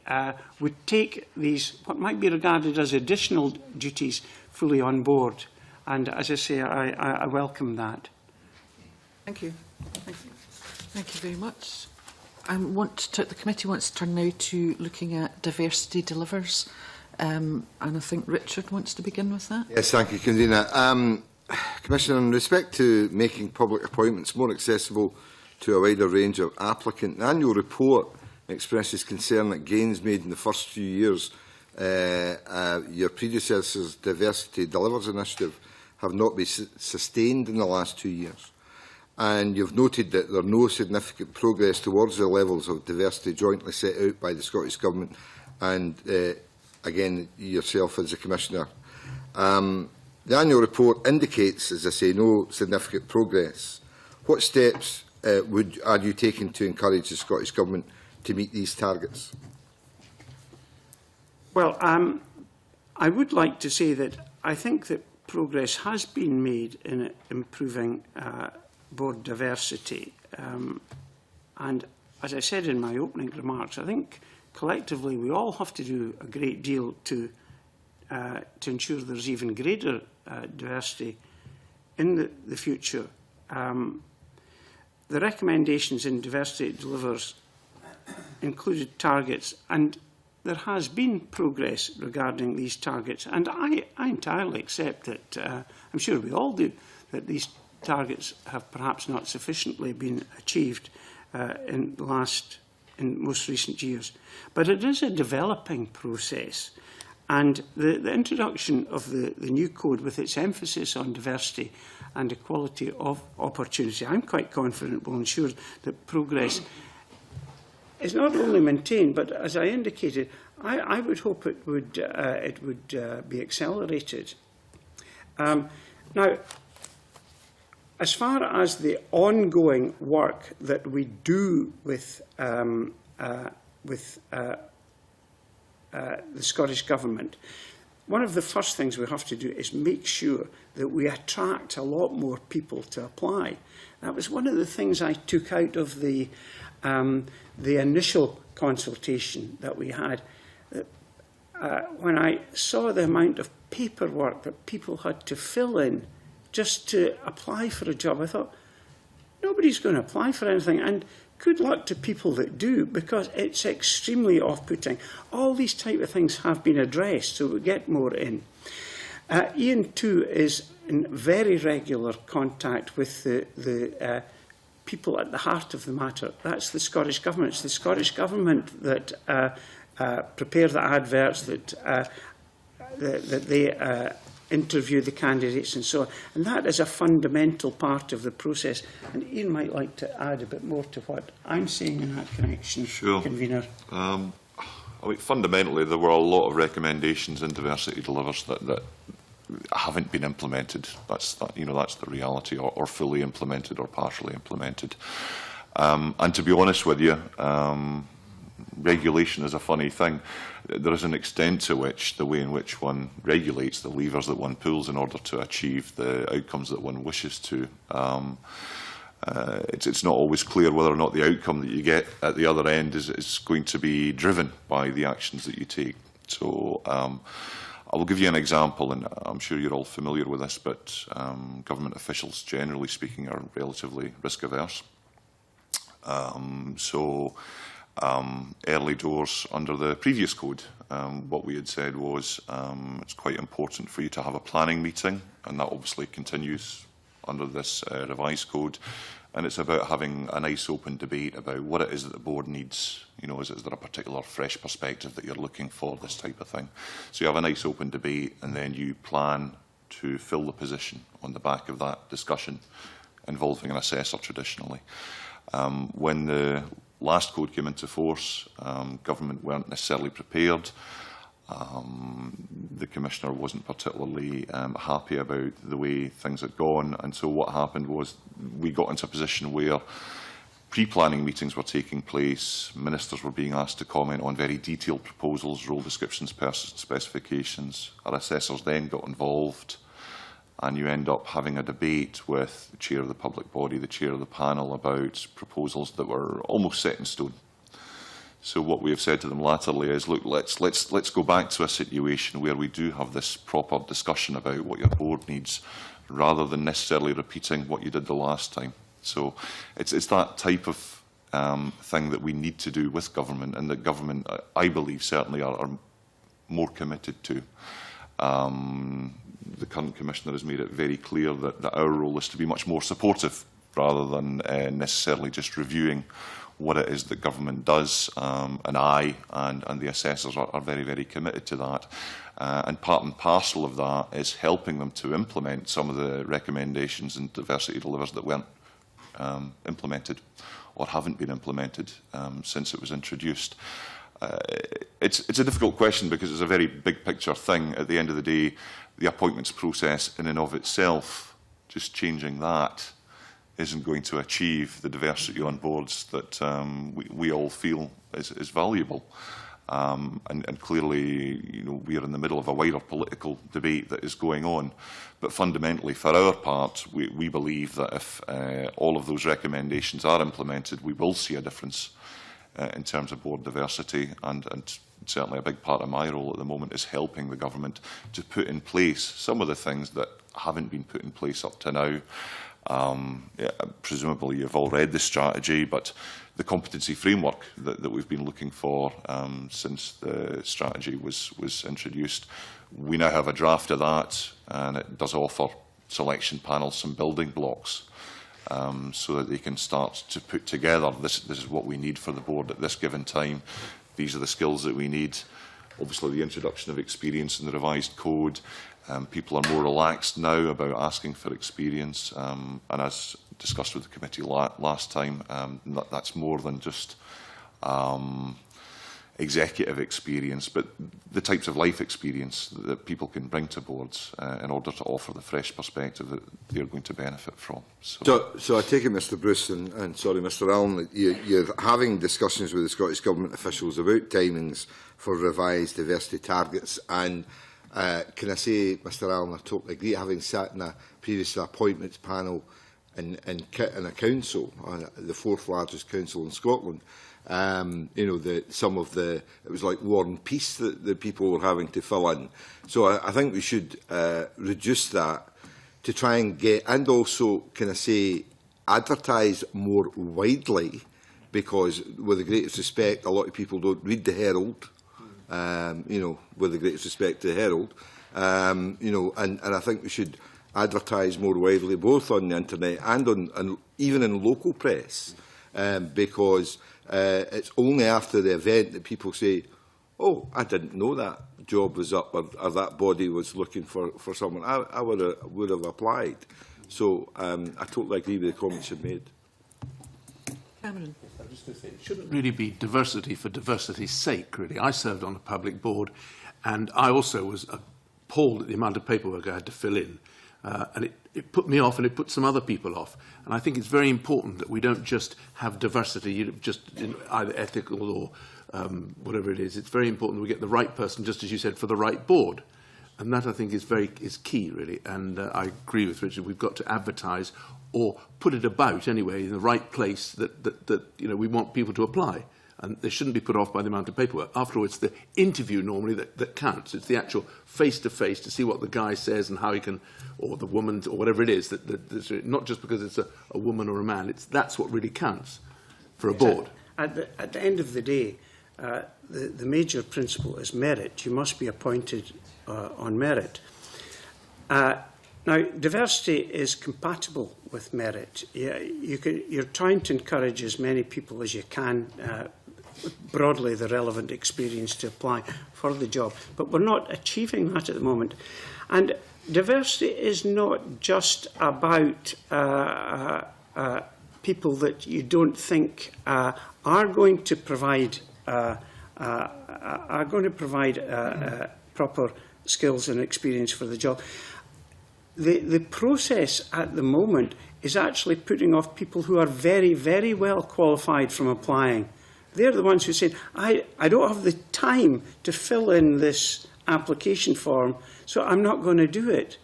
would take these, what might be regarded as additional duties, fully on board. And as I say, I welcome that. Thank you. Thank you very much. the committee wants to turn now to looking at diversity delivers, and I think Richard wants to begin with that. Yes, thank you, Convener. Commissioner, in respect to making public appointments more accessible to a wider range of applicants, the annual report expresses concern that gains made in the first few years your predecessor's Diversity Delivers initiative have not been sustained in the last 2 years. And you've noted that there are no significant progress towards the levels of diversity jointly set out by the Scottish Government and, again, yourself as a Commissioner. The annual report indicates, as I say, no significant progress. What steps are you taking to encourage the Scottish Government to meet these targets? Well, I would like to say that I think that progress has been made in improving board diversity. And as I said in my opening remarks, I think collectively we all have to do a great deal to ensure there's even greater diversity in the future. The recommendations in Diversity Delivers included targets, and there has been progress regarding these targets, and I entirely accept that, I'm sure we all do, that these targets have perhaps not sufficiently been achieved in most recent years. But it is a developing process, and the introduction of the new code with its emphasis on diversity and equality of opportunity, I'm quite confident will ensure that progress is not only maintained, but as I indicated, I would hope it would be accelerated. Now, as far as the ongoing work that we do with the Scottish Government, one of the first things we have to do is make sure that we attract a lot more people to apply. That was one of the things I took out of the initial consultation that we had. When I saw the amount of paperwork that people had to fill in just to apply for a job, I thought, nobody's going to apply for anything, and good luck to people that do, because it's extremely off-putting. All these type of things have been addressed, so we get more in. Ian, too, is in very regular contact with the people at the heart of the matter. That's the Scottish Government. It's the Scottish Government that prepare the adverts, that they interview the candidates and so on. And that is a fundamental part of the process. And Ian might like to add a bit more to what I'm saying in that connection, Sure. Convener. I mean, fundamentally, there were a lot of recommendations in Diversity Delivers that haven't been implemented. That's the reality, or fully implemented or partially implemented. And to be honest with you, regulation is a funny thing. There is an extent to which the way in which one regulates, the levers that one pulls in order to achieve the outcomes that one wishes to, it's not always clear whether or not the outcome that you get at the other end is going to be driven by the actions that you take. So I will give you an example, and I'm sure you're all familiar with this, but government officials, generally speaking, are relatively risk-averse. Early doors under the previous code, what we had said was it's quite important for you to have a planning meeting, and that obviously continues under this revised code. And it's about having a nice open debate about what it is that the board needs. You know, is there a particular fresh perspective that you're looking for, this type of thing? So you have a nice open debate, and then you plan to fill the position on the back of that discussion involving an assessor traditionally. When the last code came into force, government weren't necessarily prepared. The Commissioner wasn't particularly happy about the way things had gone, and so what happened was we got into a position where pre-planning meetings were taking place, ministers were being asked to comment on very detailed proposals, role descriptions, specifications. Our assessors then got involved, and you end up having a debate with the chair of the public body, the chair of the panel, about proposals that were almost set in stone. So what we have said to them latterly is, look, let's go back to a situation where we do have this proper discussion about what your board needs, rather than necessarily repeating what you did the last time. So it's that type of thing that we need to do with government, and that government, I believe, certainly are more committed to. The current Commissioner has made it very clear that our role is to be much more supportive rather than necessarily just reviewing what it is that government does, and I and the assessors are very, very committed to that. And part and parcel of that is helping them to implement some of the recommendations in Diversity Delivers that weren't implemented or haven't been implemented since it was introduced. It's a difficult question because it's a very big picture thing. At the end of the day, the appointments process in and of itself, just changing that, isn't going to achieve the diversity on boards that we all feel is valuable. And clearly, you know, we are in the middle of a wider political debate that is going on. But fundamentally, for our part, we believe that if all of those recommendations are implemented, we will see a difference in terms of board diversity. And certainly a big part of my role at the moment is helping the government to put in place some of the things that haven't been put in place up to now. Yeah, presumably you've all read the strategy, but the competency framework that we've been looking for since the strategy was introduced, we now have a draft of that, and it does offer selection panels some building blocks so that they can start to put together, this is what we need for the board at this given time, these are the skills that we need. Obviously the introduction of experience in the revised code, people are more relaxed now about asking for experience, and as discussed with the committee last time, that's more than just executive experience, but the types of life experience that people can bring to boards in order to offer the fresh perspective that they're going to benefit from. So I take it, Mr Bruce and sorry, Mr Allan, that you're having discussions with the Scottish Government officials about timings for revised diversity targets, and can I say, Mr Allan, I totally agree, having sat in a previous appointments panel in a council, the fourth largest council in Scotland, you know, it was like War and Peace that the people were having to fill in. So I think we should reduce that to try and get, and also, can I say, advertise more widely, because with the greatest respect, a lot of people don't read the Herald, you know, with the greatest respect to the Herald, you know, and I think we should advertise more widely, both on the internet and even in local press, because it's only after the event that people say, oh, I didn't know that job was up, or that body was looking for someone. I would have applied. So I totally agree with the comments you've made. Cameron. I was just going to say, it shouldn't really be diversity for diversity's sake, really. I served on a public board, and I also was appalled at the amount of paperwork I had to fill in. And it put me off, and it put some other people off. And I think it's very important that we don't just have diversity, just in either ethical or whatever it is. It's very important that we get the right person, just as you said, for the right board. And that, I think, is key, really. And I agree with Richard. We've got to advertise or put it about, anyway, in the right place that you know, we want people to apply. And they shouldn't be put off by the amount of paperwork. After all, it's the interview normally that counts. It's the actual face-to-face to see what the guy says and how he can, or the woman, or whatever it is. That not just because it's a woman or a man. That's what really counts for a board. At the end of the day, the major principle is merit. You must be appointed on merit. Now, diversity is compatible with merit. You're trying to encourage as many people as you can, broadly the relevant experience to apply for the job. But we're not achieving that at the moment. And diversity is not just about people that you don't think are going to provide proper skills and experience for the job. The process at the moment is actually putting off people who are very, very well qualified from applying. They're the ones who say, I don't have the time to fill in this application form, so I'm not going to do it.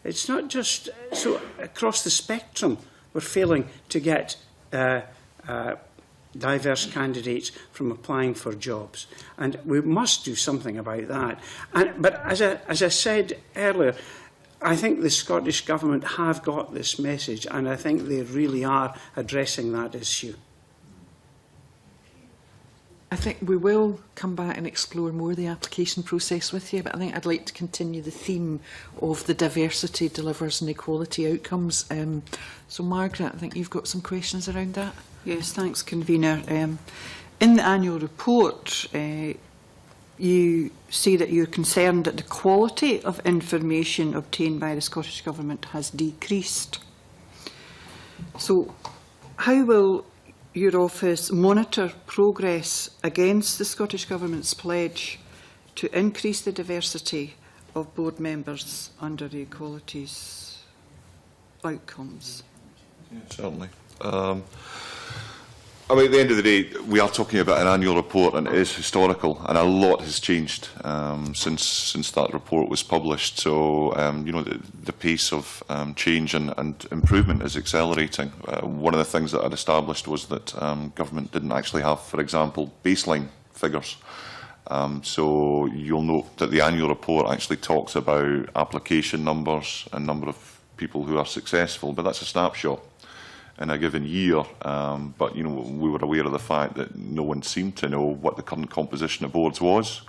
It's not just, so across the spectrum, we're failing to get diverse candidates from applying for jobs. And we must do something about that. But as I said earlier, I think the Scottish Government have got this message, and I think they really are addressing that issue. I think we will come back and explore more the application process with you, but I think I'd like to continue the theme of the diversity delivers and equality outcomes. So Margaret, I think you've got some questions around that. Yes, thanks, Convener. In the annual report, you say that you're concerned that the quality of information obtained by the Scottish Government has decreased. So how will your office monitor progress against the Scottish Government's pledge to increase the diversity of board members under the equalities outcomes? Yeah, certainly. I mean, at the end of the day, we are talking about an annual report, and it is historical, and a lot has changed since that report was published. So, you know, the pace of change and improvement is accelerating. One of the things that I'd established was that government didn't actually have, for example, baseline figures. So you'll note that the annual report actually talks about application numbers and number of people who are successful, but that's a snapshot in a given year, but you know, we were aware of the fact that no one seemed to know what the current composition of boards was,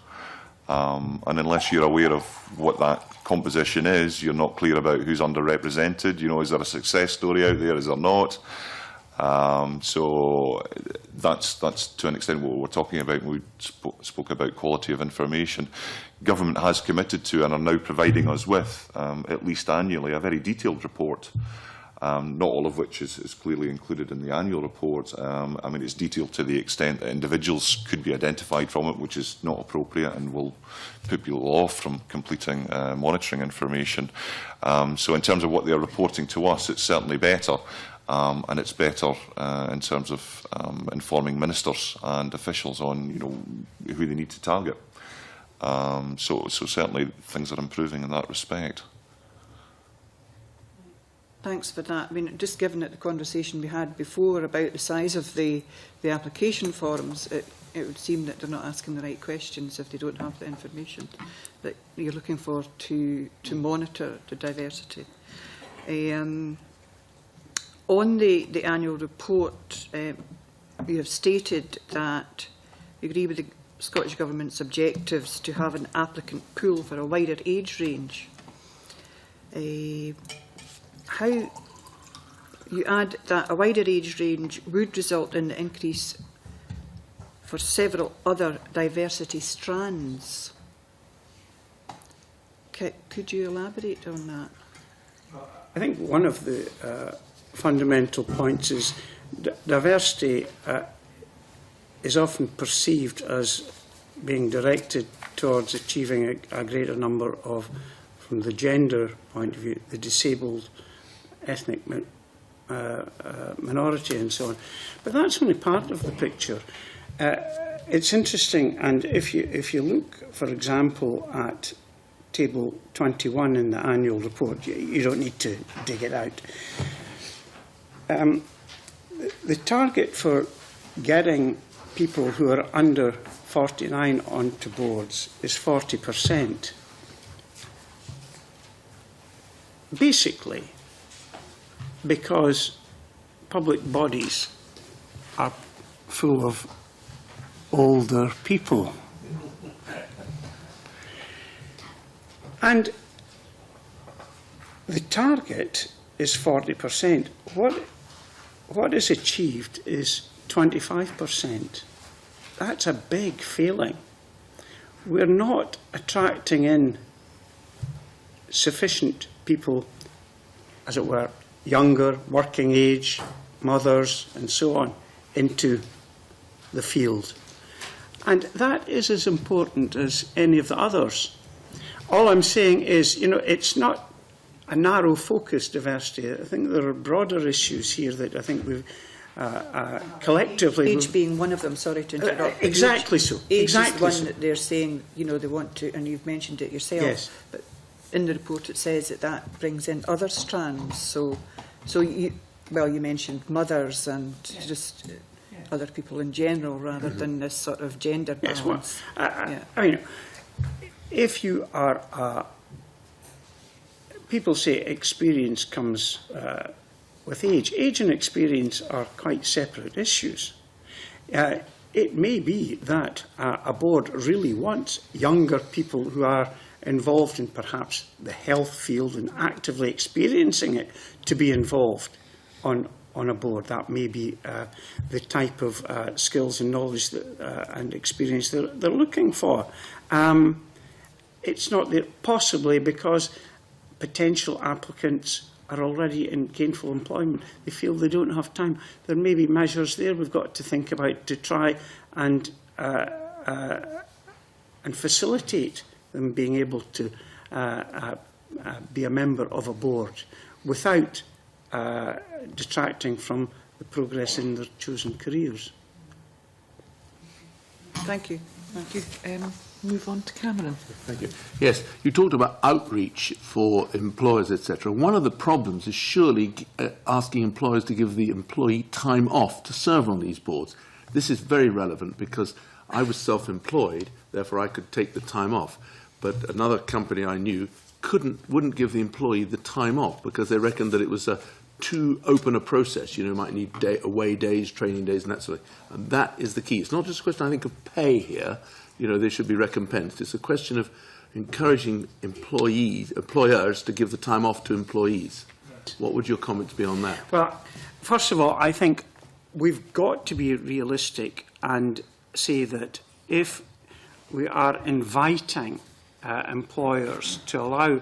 and unless you're aware of what that composition is, you're not clear about who's underrepresented. You know, is there a success story out there? Is there not? So that's to an extent what we're talking about when we spoke about quality of information. Government has committed to and are now providing us with, at least annually, a very detailed report. Not all of which is clearly included in the annual report. I mean, it's detailed to the extent that individuals could be identified from it, which is not appropriate and will put people off from completing monitoring information. So in terms of what they're reporting to us, it's certainly better. And it's better in terms of informing ministers and officials on, you know, who they need to target. So certainly things are improving in that respect. Thanks for that. I mean, just given that the conversation we had before about the size of the application forms, it would seem that they're not asking the right questions if they don't have the information that you're looking for to monitor the diversity. On the annual report, you have stated that you agree with the Scottish Government's objectives to have an applicant pool for a wider age range. How you add that a wider age range would result in the increase for several other diversity strands. Could you elaborate on that? I think one of the fundamental points is diversity is often perceived as being directed towards achieving a greater number of, from the gender point of view, the disabled, ethnic minority and so on. But that's only part of the picture. It's interesting, and if you look, for example, at table 21 in the annual report, you don't need to dig it out. The target for getting people who are under 49 onto boards is 40%. Basically, because public bodies are full of older people. And the target is 40%. What is achieved is 25%. That's a big failing. We're not attracting in sufficient people, as it were, younger, working age, mothers, and so on, into the field. And that is as important as any of the others. All I'm saying is, you know, it's not a narrow focus diversity. I think there are broader issues here that I think we've collectively... Age being one of them, sorry to interrupt. Exactly so. Age exactly is one that they're saying, you know, they want to, and you've mentioned it yourself. Yes. But in the report it says that that brings in other strands. So you mentioned mothers and just other people in general rather than this sort of gender balance. Yes, I mean, if you are... people say experience comes with age. Age and experience are quite separate issues. it may be that a board really wants younger people who are involved in perhaps the health field and actively experiencing it to be involved on a board. That may be the type of skills and knowledge that, and experience they're looking for. It's not there, possibly because potential applicants are already in gainful employment. They feel they don't have time. There may be measures there we've got to think about to try and facilitate them being able to be a member of a board without detracting from the progress in their chosen careers. Thank you. Thank you. Move on to Cameron. Thank you. Yes, you talked about outreach for employers, etc. One of the problems is surely asking employers to give the employee time off to serve on these boards. This is very relevant because I was self-employed, therefore I could take the time off. But another company I knew wouldn't give the employee the time off because they reckoned that it was too open a process. You know, might need away days, training days, and that sort of thing. And that is the key. It's not just a question, I think, of pay here. You know, they should be recompensed. It's a question of encouraging employers to give the time off to employees. What would your comments be on that? Well, first of all, I think we've got to be realistic and say that if we are inviting employers to allow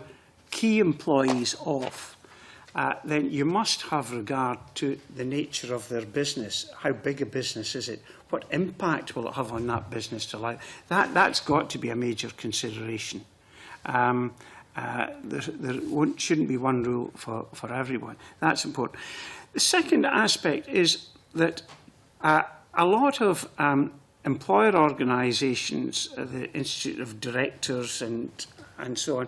key employees off, then you must have regard to the nature of their business. How big a business is it? What impact will it have on that business to allow? That's got to be a major consideration. There shouldn't be one rule for everyone. That's important. The second aspect is that a lot of employer organisations, the Institute of Directors and so on,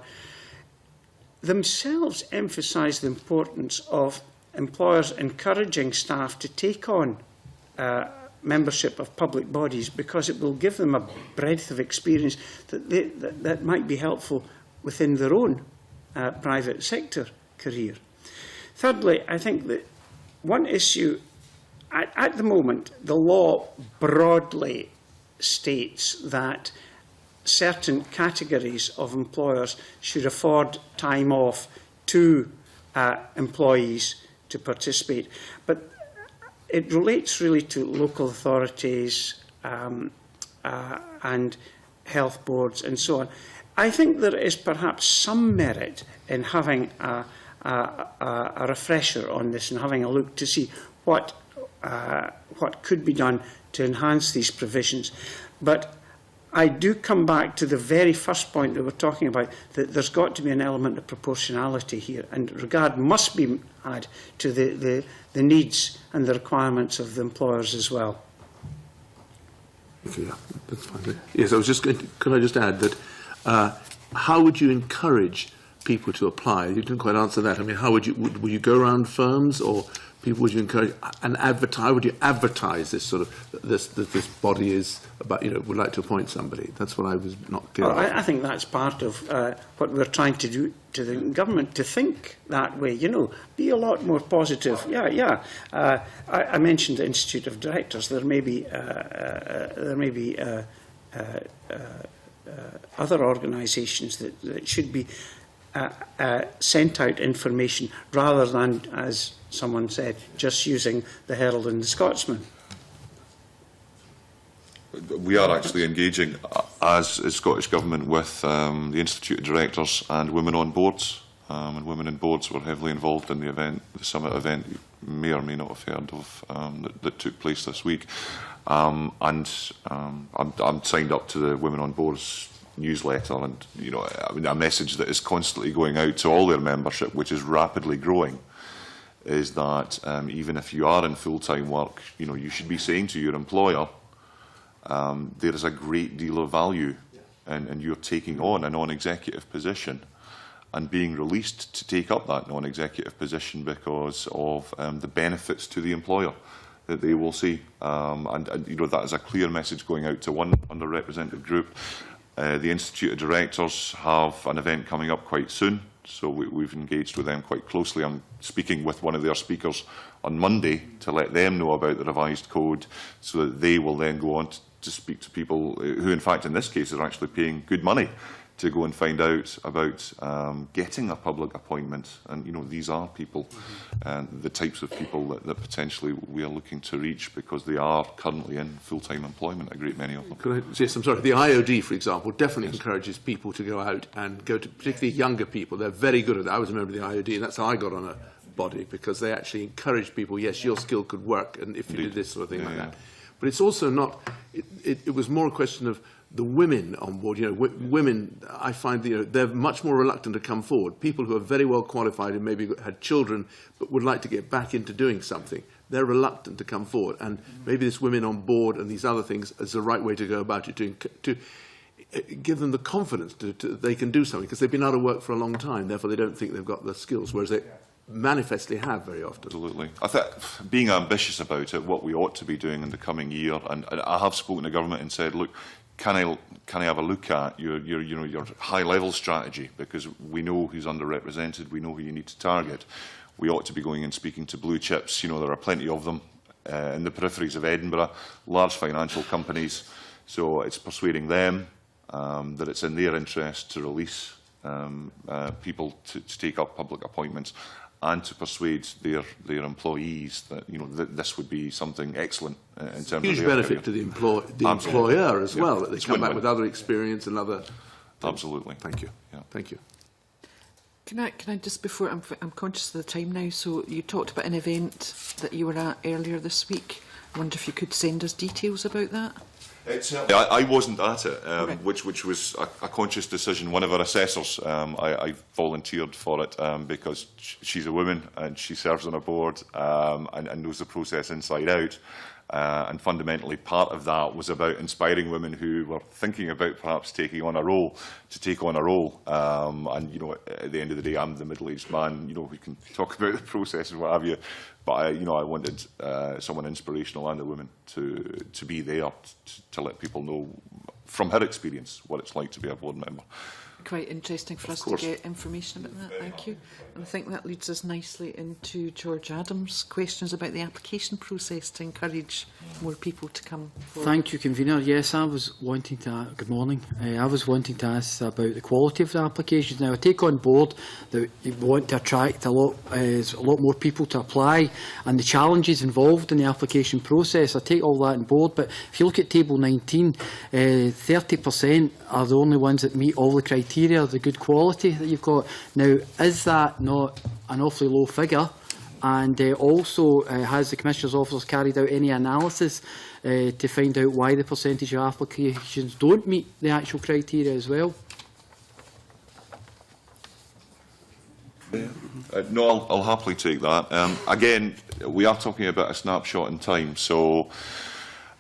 themselves emphasise the importance of employers encouraging staff to take on membership of public bodies because it will give them a breadth of experience that might be helpful within their own private sector career. Thirdly, I think that one issue, at the moment, the law broadly states that certain categories of employers should afford time off to employees to participate. But it relates really to local authorities and health boards and so on. I think there is perhaps some merit in having a refresher on this and having a look to see what could be done to enhance these provisions. But I do come back to the very first point that we're talking about, that there's got to be an element of proportionality here, and regard must be had to the needs and the requirements of the employers as well. Okay, yeah, that's fine. Yes, I was just going to, could I just add that how would you encourage people to apply? You didn't quite answer that. I mean, how would you go around firms, or people would you encourage and advertise? How would you advertise this sort of this body is about? You know, would like to appoint somebody. That's what I was not clear. Well, I think that's part of what we're trying to do to the government, to think that way. You know, be a lot more positive. Yeah. I mentioned the Institute of Directors. There may be other organisations that should be sent out information rather than, as someone said, just using the Herald and the Scotsman. We are actually engaging, as is Scottish Government, with the Institute of Directors and Women on Boards. And Women on Boards were heavily involved in the event, the summit event you may or may not have heard of, that took place this week. I'm signed up to the Women on Boards newsletter, and you know, I mean, a message that is constantly going out to all their membership, which is rapidly growing, is that even if you are in full-time work, you know, you should be saying to your employer, there is a great deal of value in you're taking on a non-executive position and being released to take up that non-executive position because of the benefits to the employer that they will see. And you know, that is a clear message going out to one underrepresented group. The Institute of Directors have an event coming up quite soon So we've engaged with them quite closely. I'm speaking with one of their speakers on Monday to let them know about the revised code, so that they will then go on to speak to people who, in fact, in this case, are actually paying good money to go and find out about getting a public appointment. And, you know, these are people, and the types of people that potentially we are looking to reach, because they are currently in full-time employment, a great many of them. Yes, I'm sorry. The IOD, for example, definitely encourages people to go out and go to, particularly younger people. They're very good at that. I was a member of the IOD, and that's how I got on a body, because they actually encourage people, yes, your skill could work, and if you did this sort of thing that. But it's also not, it was more a question of the women on board. You know, women, I find, you know, they're much more reluctant to come forward. People who are very well qualified and maybe had children but would like to get back into doing something, they're reluctant to come forward. And maybe this women on board and these other things is the right way to go about it, to give them the confidence they can do something, because they've been out of work for a long time, therefore they don't think they've got the skills, whereas they manifestly have very often. Absolutely. I think being ambitious about it, what we ought to be doing in the coming year, and I have spoken to government and said, look, can I have a look at your high-level strategy, because we know who's underrepresented, we know who you need to target. We ought to be going and speaking to blue chips. You know, there are plenty of them in the peripheries of Edinburgh, large financial companies. So it's persuading them that it's in their interest to release people to take up public appointments, and to persuade their employees that, you know, this would be something excellent in terms of huge benefit to the employer as well, that they come back with other experience and other. Absolutely. Thank you. Yeah. Thank you. Can I just, before, I'm conscious of the time now, so you talked about an event that you were at earlier this week. I wonder if you could send us details about that. I wasn't at it, which was a conscious decision. One of our assessors, I volunteered for it because she's a woman and she serves on a board and knows the process inside out. And fundamentally, part of that was about inspiring women who were thinking about perhaps taking on a role, to take on a role. And, you know, at the end of the day, I'm the middle-aged man. You know, we can talk about the process and what have you. But I wanted someone inspirational and a woman to be there to let people know from her experience what it's like to be a board member. Quite interesting for us to get information about that. Thank you. And I think that leads us nicely into George Adams' questions about the application process to encourage more people to come forward. Thank you, Convener. Yes, I was wanting to. Good morning. I was wanting to ask about the quality of the applications. Now, I take on board that you want to attract a lot more people to apply, and the challenges involved in the application process. I take all that on board. But if you look at Table 19, 30% are the only ones that meet all the criteria, the good quality that you've got. Now, is that not an awfully low figure? And also, has the Commissioner's Office carried out any analysis to find out why the percentage of applications don't meet the actual criteria as well? No, I'll happily take that. Again, we are talking about a snapshot in time, so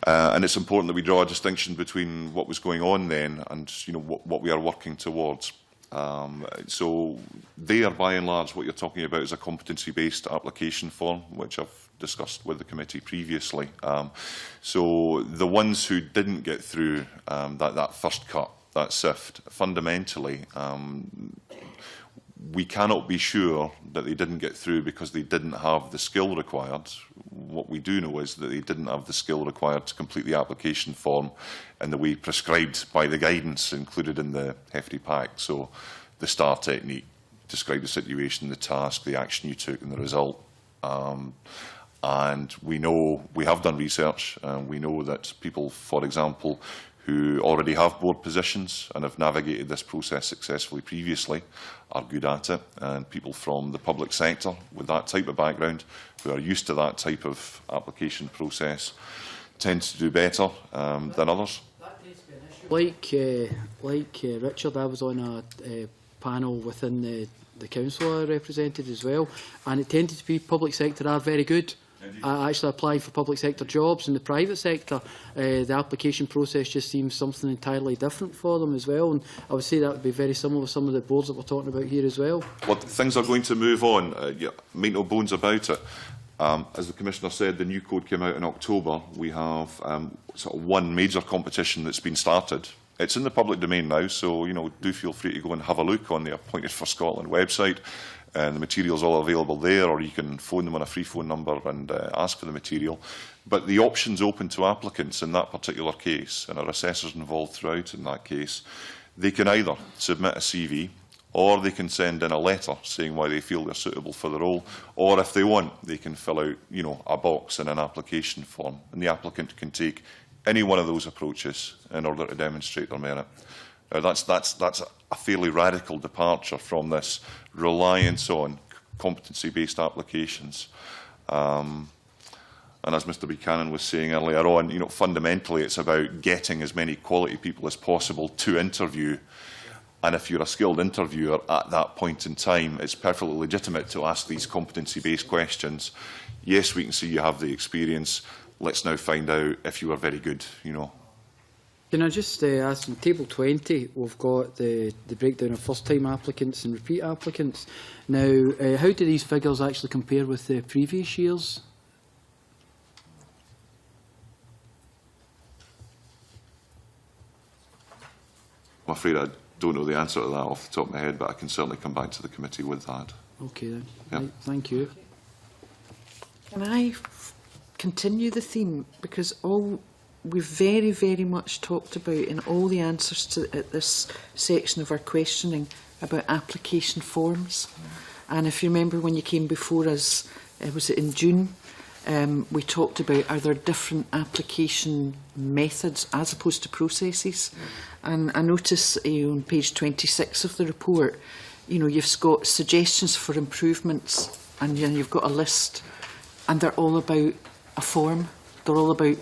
and it's important that we draw a distinction between what was going on then and, you know, what we are working towards. So there, by and large, what you're talking about is a competency-based application form, which I've discussed with the committee previously. So the ones who didn't get through that first cut, that sift, fundamentally, we cannot be sure that they didn't get through because they didn't have the skill required. What we do know is that they didn't have the skill required to complete the application form in the way prescribed by the guidance included in the hefty pack. So the STAR technique, describe the situation, the task, the action you took and the result. And we know, we have done research, we know that people, for example, who already have board positions and have navigated this process successfully previously are good at it, and people from the public sector with that type of background who are used to that type of application process tend to do better than others. Like Richard, I was on a panel within the council I represented as well, and it tended to be public sector are very good. Actually applying for public sector jobs. In the private sector, the application process just seems something entirely different for them as well, and I would say that would be very similar with some of the boards that we're talking about here as well. Well, things are going to move on, make no bones about it. As the Commissioner said, the new code came out in October. We have sort of one major competition that's been started It's in the public domain now, so do feel free to go and have a look on the Appointed for Scotland website. And the material's all available there, or you can phone them on a free phone number and ask for the material. But the option's open to applicants in that particular case, and our assessors involved throughout in that case. They can either submit a CV, or they can send in a letter saying why they feel they're suitable for the role, or if they want, they can fill out, a box in an application form, and the applicant can take any one of those approaches in order to demonstrate their merit. That's a fairly radical departure from this reliance on competency-based applications. And as Mr Buchanan was saying earlier on, fundamentally it's about getting as many quality people as possible to interview. And if you're a skilled interviewer at that point in time, it's perfectly legitimate to ask these competency-based questions. Yes, we can see you have the experience. Let's now find out if you are very good, Can I just ask, in Table 20, we've got the breakdown of first-time applicants and repeat applicants. Now, how do these figures actually compare with the previous years? I'm afraid I don't know the answer to that off the top of my head, but I can certainly come back to the committee with that. Okay, then. Yep. Right, thank you. Can I continue the theme? Because we've very, very much talked about in all the answers to this section of our questioning about application forms. And if you remember when you came before us, was it in June, we talked about are there different application methods as opposed to processes. And I notice on page 26 of the report, you've got suggestions for improvements, and you've got a list, and they're all about a form. They're all about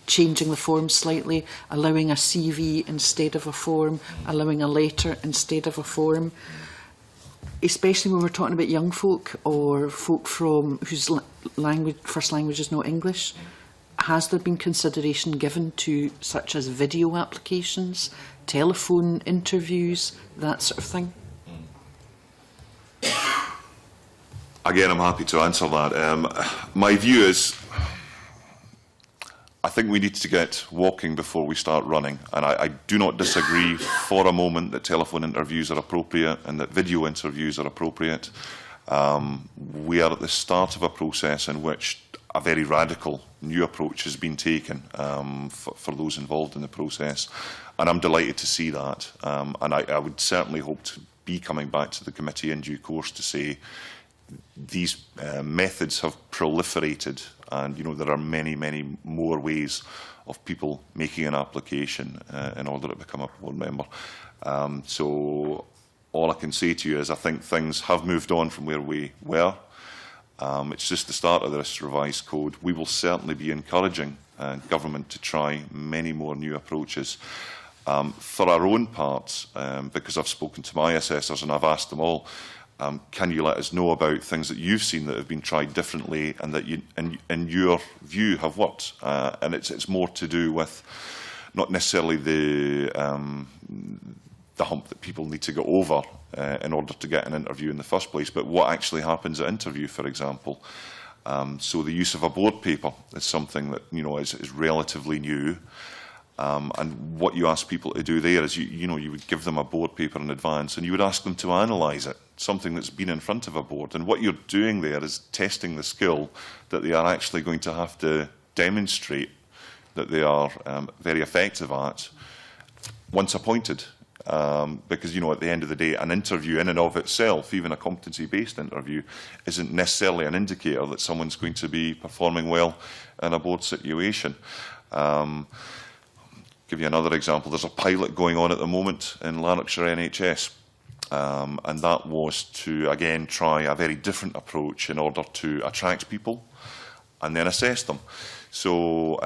changing the form slightly, allowing a CV instead of a form, allowing a letter instead of a form. Especially when we're talking about young folk or folk from whose first language is not English. Has there been consideration given to such as video applications, telephone interviews, that sort of thing? Again, I'm happy to answer that. My view is, I think we need to get walking before we start running, and I do not disagree for a moment that telephone interviews are appropriate and that video interviews are appropriate. We are at the start of a process in which a very radical new approach has been taken for those involved in the process, and I'm delighted to see that. And I would certainly hope to be coming back to the committee in due course to say these methods have proliferated, and there are many, many more ways of people making an application in order to become a board member. So all I can say to you is I think things have moved on from where we were. It's just the start of this revised code. We will certainly be encouraging government to try many more new approaches. For our own part, because I've spoken to my assessors and I've asked them all, can you let us know about things that you've seen that have been tried differently and that you, in your view, have worked? And it's more to do with not necessarily the hump that people need to get over in order to get an interview in the first place, but what actually happens at interview, for example. So the use of a board paper is something that is relatively new. And what you ask people to do there is you would give them a board paper in advance and you would ask them to analyse it, something that's been in front of a board. And what you're doing there is testing the skill that they are actually going to have to demonstrate that they are very effective at once appointed. Because, at the end of the day, an interview in and of itself, even a competency-based interview, isn't necessarily an indicator that someone's going to be performing well in a board situation. Give you another example. There's a pilot going on at the moment in Lanarkshire NHS, and that was to, again, try a very different approach in order to attract people and then assess them. So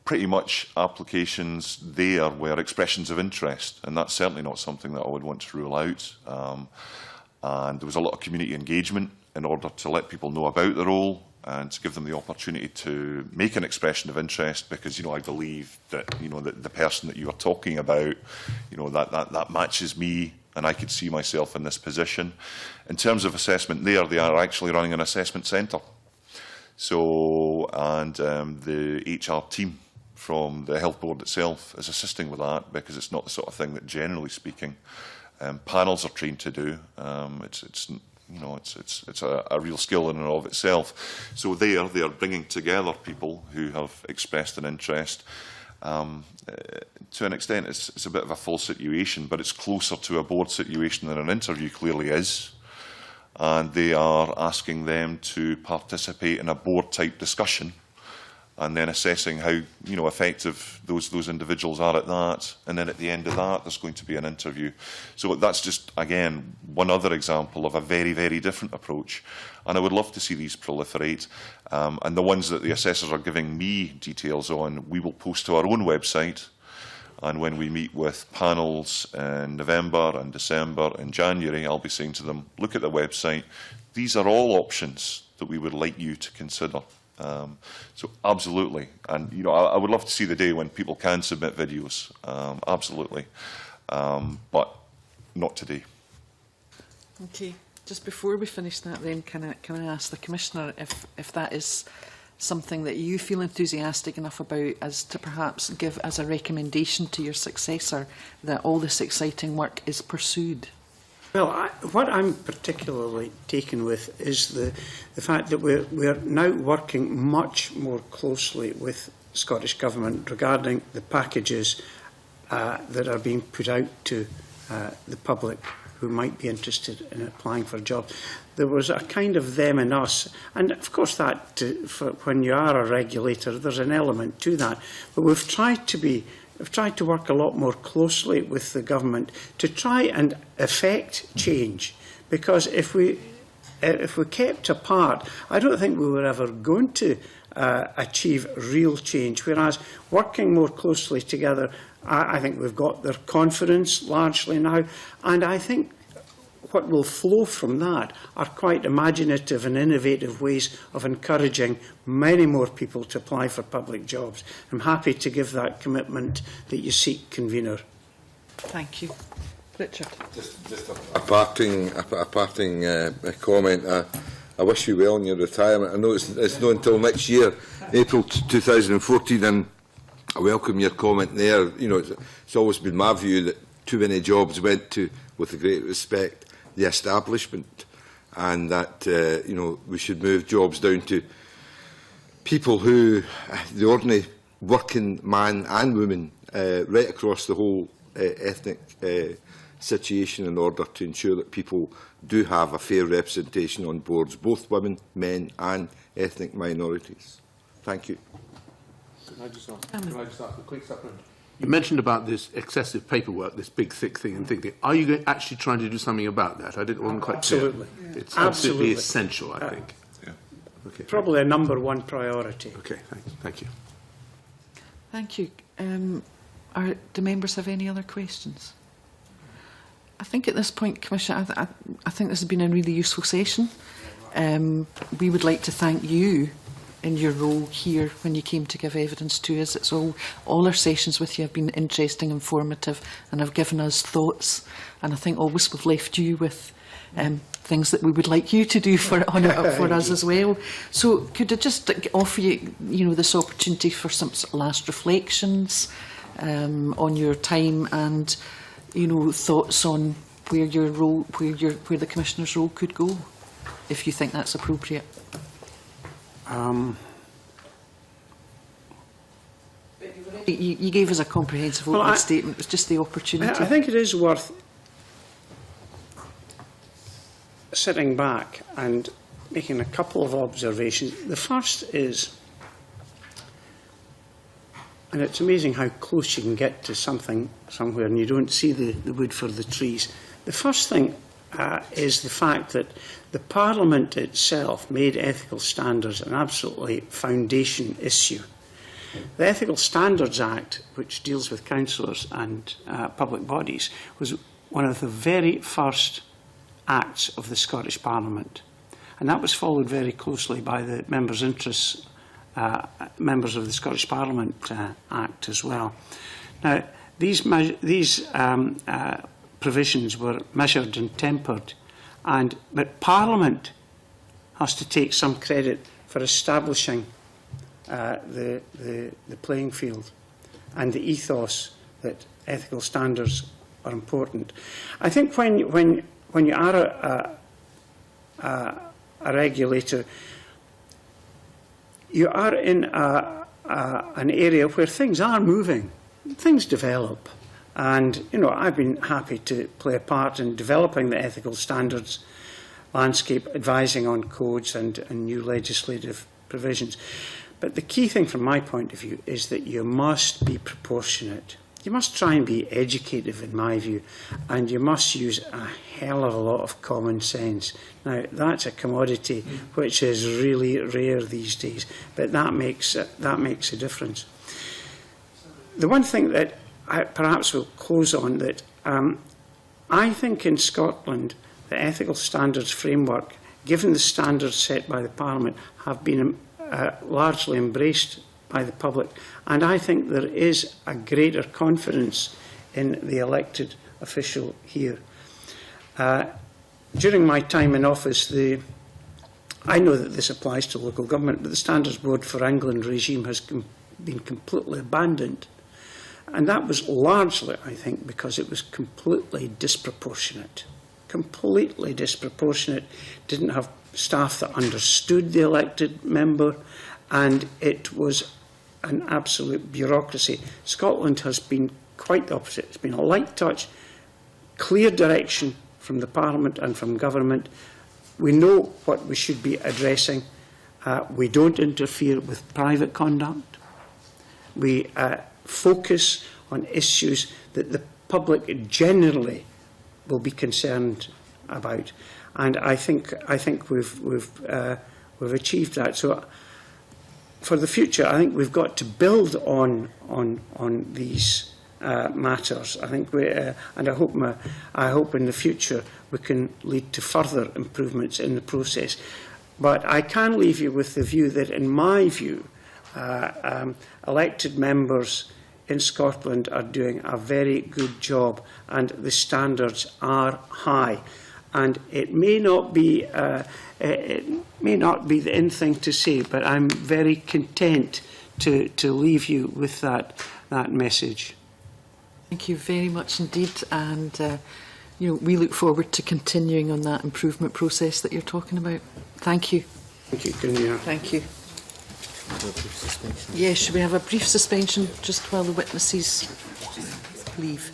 pretty much applications there were expressions of interest, and that's certainly not something that I would want to rule out. And there was a lot of community engagement in order to let people know about the role and to give them the opportunity to make an expression of interest, because I believe that the person that you are talking about, that matches me, and I could see myself in this position. In terms of assessment, they are actually running an assessment centre. So, and the HR team from the Health Board itself is assisting with that, because it's not the sort of thing that, generally speaking, panels are trained to do. It's a real skill in and of itself. So they are bringing together people who have expressed an interest. To an extent, it's a bit of a false situation, but it's closer to a board situation than an interview clearly is. And they are asking them to participate in a board-type discussion, and then assessing how effective those individuals are at that. And then at the end of that, there's going to be an interview. So that's just, again, one other example of a very, very different approach. And I would love to see these proliferate. And the ones that the assessors are giving me details on, we will post to our own website. And when we meet with panels in November and December and January, I'll be saying to them, look at the website. These are all options that we would like you to consider. So absolutely, and I would love to see the day when people can submit videos, absolutely, but not today. Okay, just before we finish that, then can I ask the Commissioner if that is something that you feel enthusiastic enough about as to perhaps give as a recommendation to your successor that all this exciting work is pursued? Well, what I'm particularly taken with is the fact that we're now working much more closely with Scottish Government regarding the packages that are being put out to the public who might be interested in applying for jobs. There was a kind of them and us, and of course that for when you are a regulator, there's an element to that. But we've tried to work a lot more closely with the government to try and effect change, because if we kept apart, I don't think we were ever going to achieve real change. Whereas working more closely together, I think we've got their confidence largely now, and I think what will flow from that are quite imaginative and innovative ways of encouraging many more people to apply for public jobs. I'm happy to give that commitment that you seek, Convener. Thank you. Richard. Just a parting comment. I wish you well in your retirement. I know it's not until next year, April 2014, and I welcome your comment there. It's always been my view that too many jobs went to, with a great respect, the establishment, and that we should move jobs down to people who, the ordinary working man and woman, right across the whole ethnic situation, in order to ensure that people do have a fair representation on boards, both women, men and ethnic minorities. Thank you. Can I just ask a quick supplement? You mentioned about this excessive paperwork, this big thick thing and thinking. Are you actually trying to do something about that? I wasn't quite clear. Absolutely. It's absolutely essential, I think. Yeah. Okay. Probably a #1 priority. Okay, thank you. Thank you. Do members have any other questions? I think at this point, Commissioner, I think this has been a really useful session. We would like to thank you in your role here when you came to give evidence to us. It's all our sessions with you have been interesting, informative, and have given us thoughts. And I think always we've left you with things that we would like you to do for us as well. So could I just offer you, this opportunity for some last reflections on your time and, thoughts on where your role, where the Commissioner's role could go, if you think that's appropriate. You gave us a comprehensive opening statement. It was just the opportunity. I think it is worth sitting back and making a couple of observations. The first is, and it's amazing how close you can get to something somewhere and you don't see the wood for the trees. The first thing is the fact that the Parliament itself made ethical standards an absolutely foundation issue. The Ethical Standards Act, which deals with councillors and public bodies, was one of the very first acts of the Scottish Parliament. And that was followed very closely by the members' interests, members of the Scottish Parliament Act as well. Now, these provisions were measured and tempered, but Parliament has to take some credit for establishing the playing field and the ethos that ethical standards are important. I think when you are a regulator, you are in an area where things are moving, things develop. And, you know, I've been happy to play a part in developing the ethical standards landscape, advising on codes and new legislative provisions. But the key thing from my point of view is that you must be proportionate. You must try and be educative, in my view, and you must use a hell of a lot of common sense. Now, that's a commodity which is really rare these days, but that makes a difference. The one thing that I perhaps will close on, that I think in Scotland the ethical standards framework, given the standards set by the Parliament, have been largely embraced by the public, and I think there is a greater confidence in the elected official here. During my time in office, I know that this applies to local government, but the Standards Board for England regime has been completely abandoned. And that was largely, I think, because it was completely disproportionate. Completely disproportionate, didn't have staff that understood the elected member, and it was an absolute bureaucracy. Scotland has been quite the opposite. It's been a light touch, clear direction from the Parliament and from government. We know what we should be addressing. We don't interfere with private conduct. We focus on issues that the public generally will be concerned about, and I think we've achieved that. So, for the future, I think we've got to build on these matters. I think and I hope in the future we can lead to further improvements in the process. But I can leave you with the view that, in my view, elected members in Scotland are doing a very good job, and the standards are high. And it may not be the in thing to say, but I'm very content to leave you with that message. Thank you very much indeed, and we look forward to continuing on that improvement process that you're talking about. Thank you. Thank you, Convener. Thank you. Yes, should we have a brief suspension just while the witnesses leave?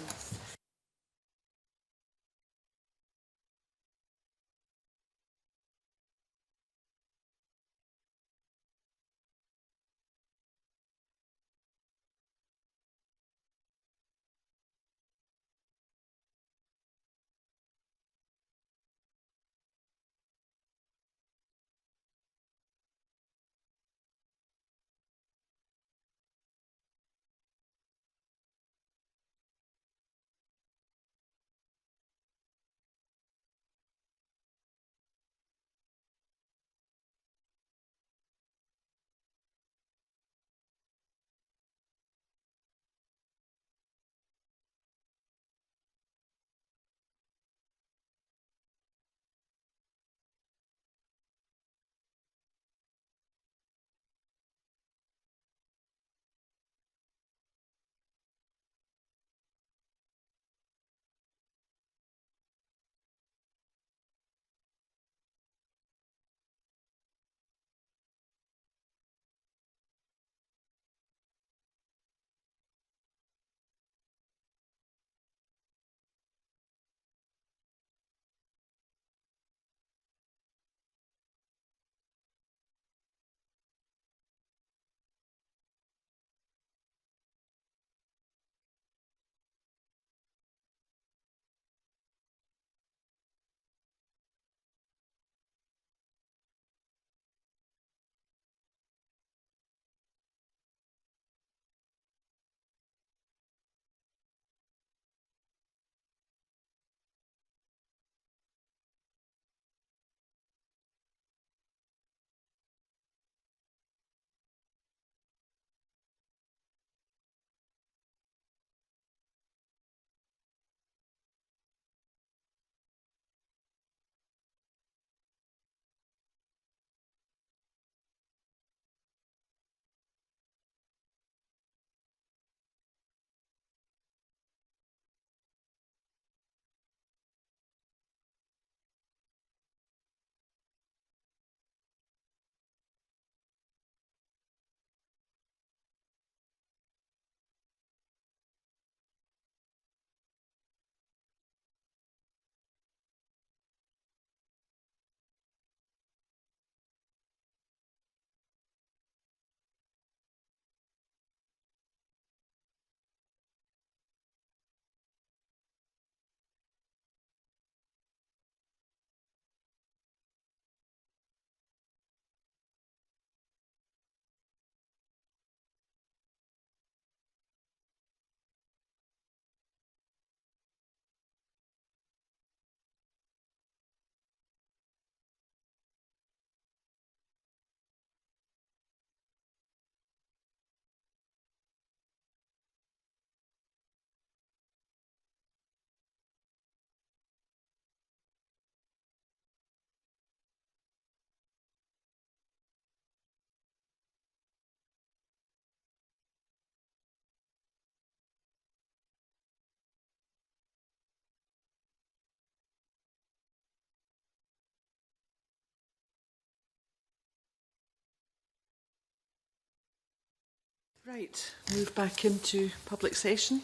Right, move back into public session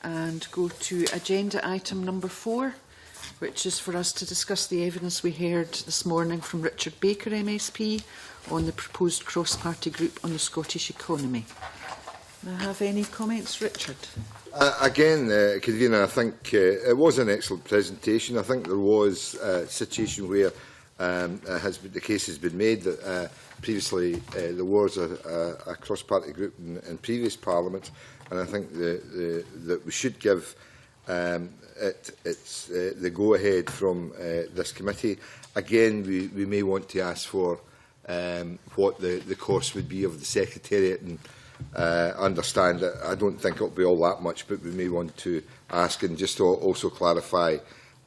and go to agenda item number 4, which is for us to discuss the evidence we heard this morning from Richard Baker MSP on the proposed cross-party group on the Scottish economy. Do I have any comments, Richard? Again, Convener, I think it was an excellent presentation. I think there was a situation where the case has been made that previously there was a cross-party group in previous Parliament, and I think that we should give the go-ahead from this committee. Again, we may want to ask for what the cost would be of the Secretariat, and understand that I don't think it will be all that much, but we may want to ask, and just to also clarify,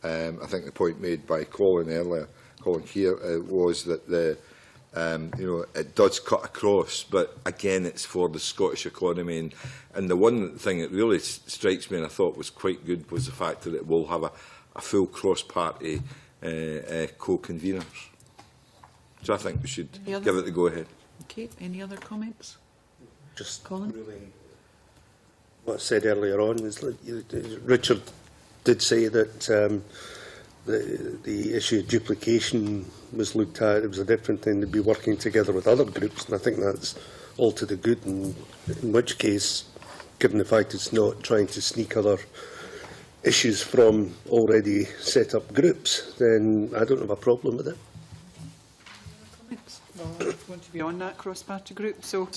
I think the point made by Colin earlier, Colin here, was that it does cut across, but again it's for the Scottish economy, and the one thing that really strikes me and I thought was quite good was the fact that it will have a full cross-party co-conveners. So I think we should give it the go-ahead. Okay, any other comments? Just Colin? really what I said earlier on is that Richard did say that the issue of duplication was looked at. It was a different thing to be working together with other groups, and I think that's all to the good, and in which case, given the fact it's not trying to sneak other issues from already set up groups, then I don't have a problem with it. Well, I want to be on that cross-party group, so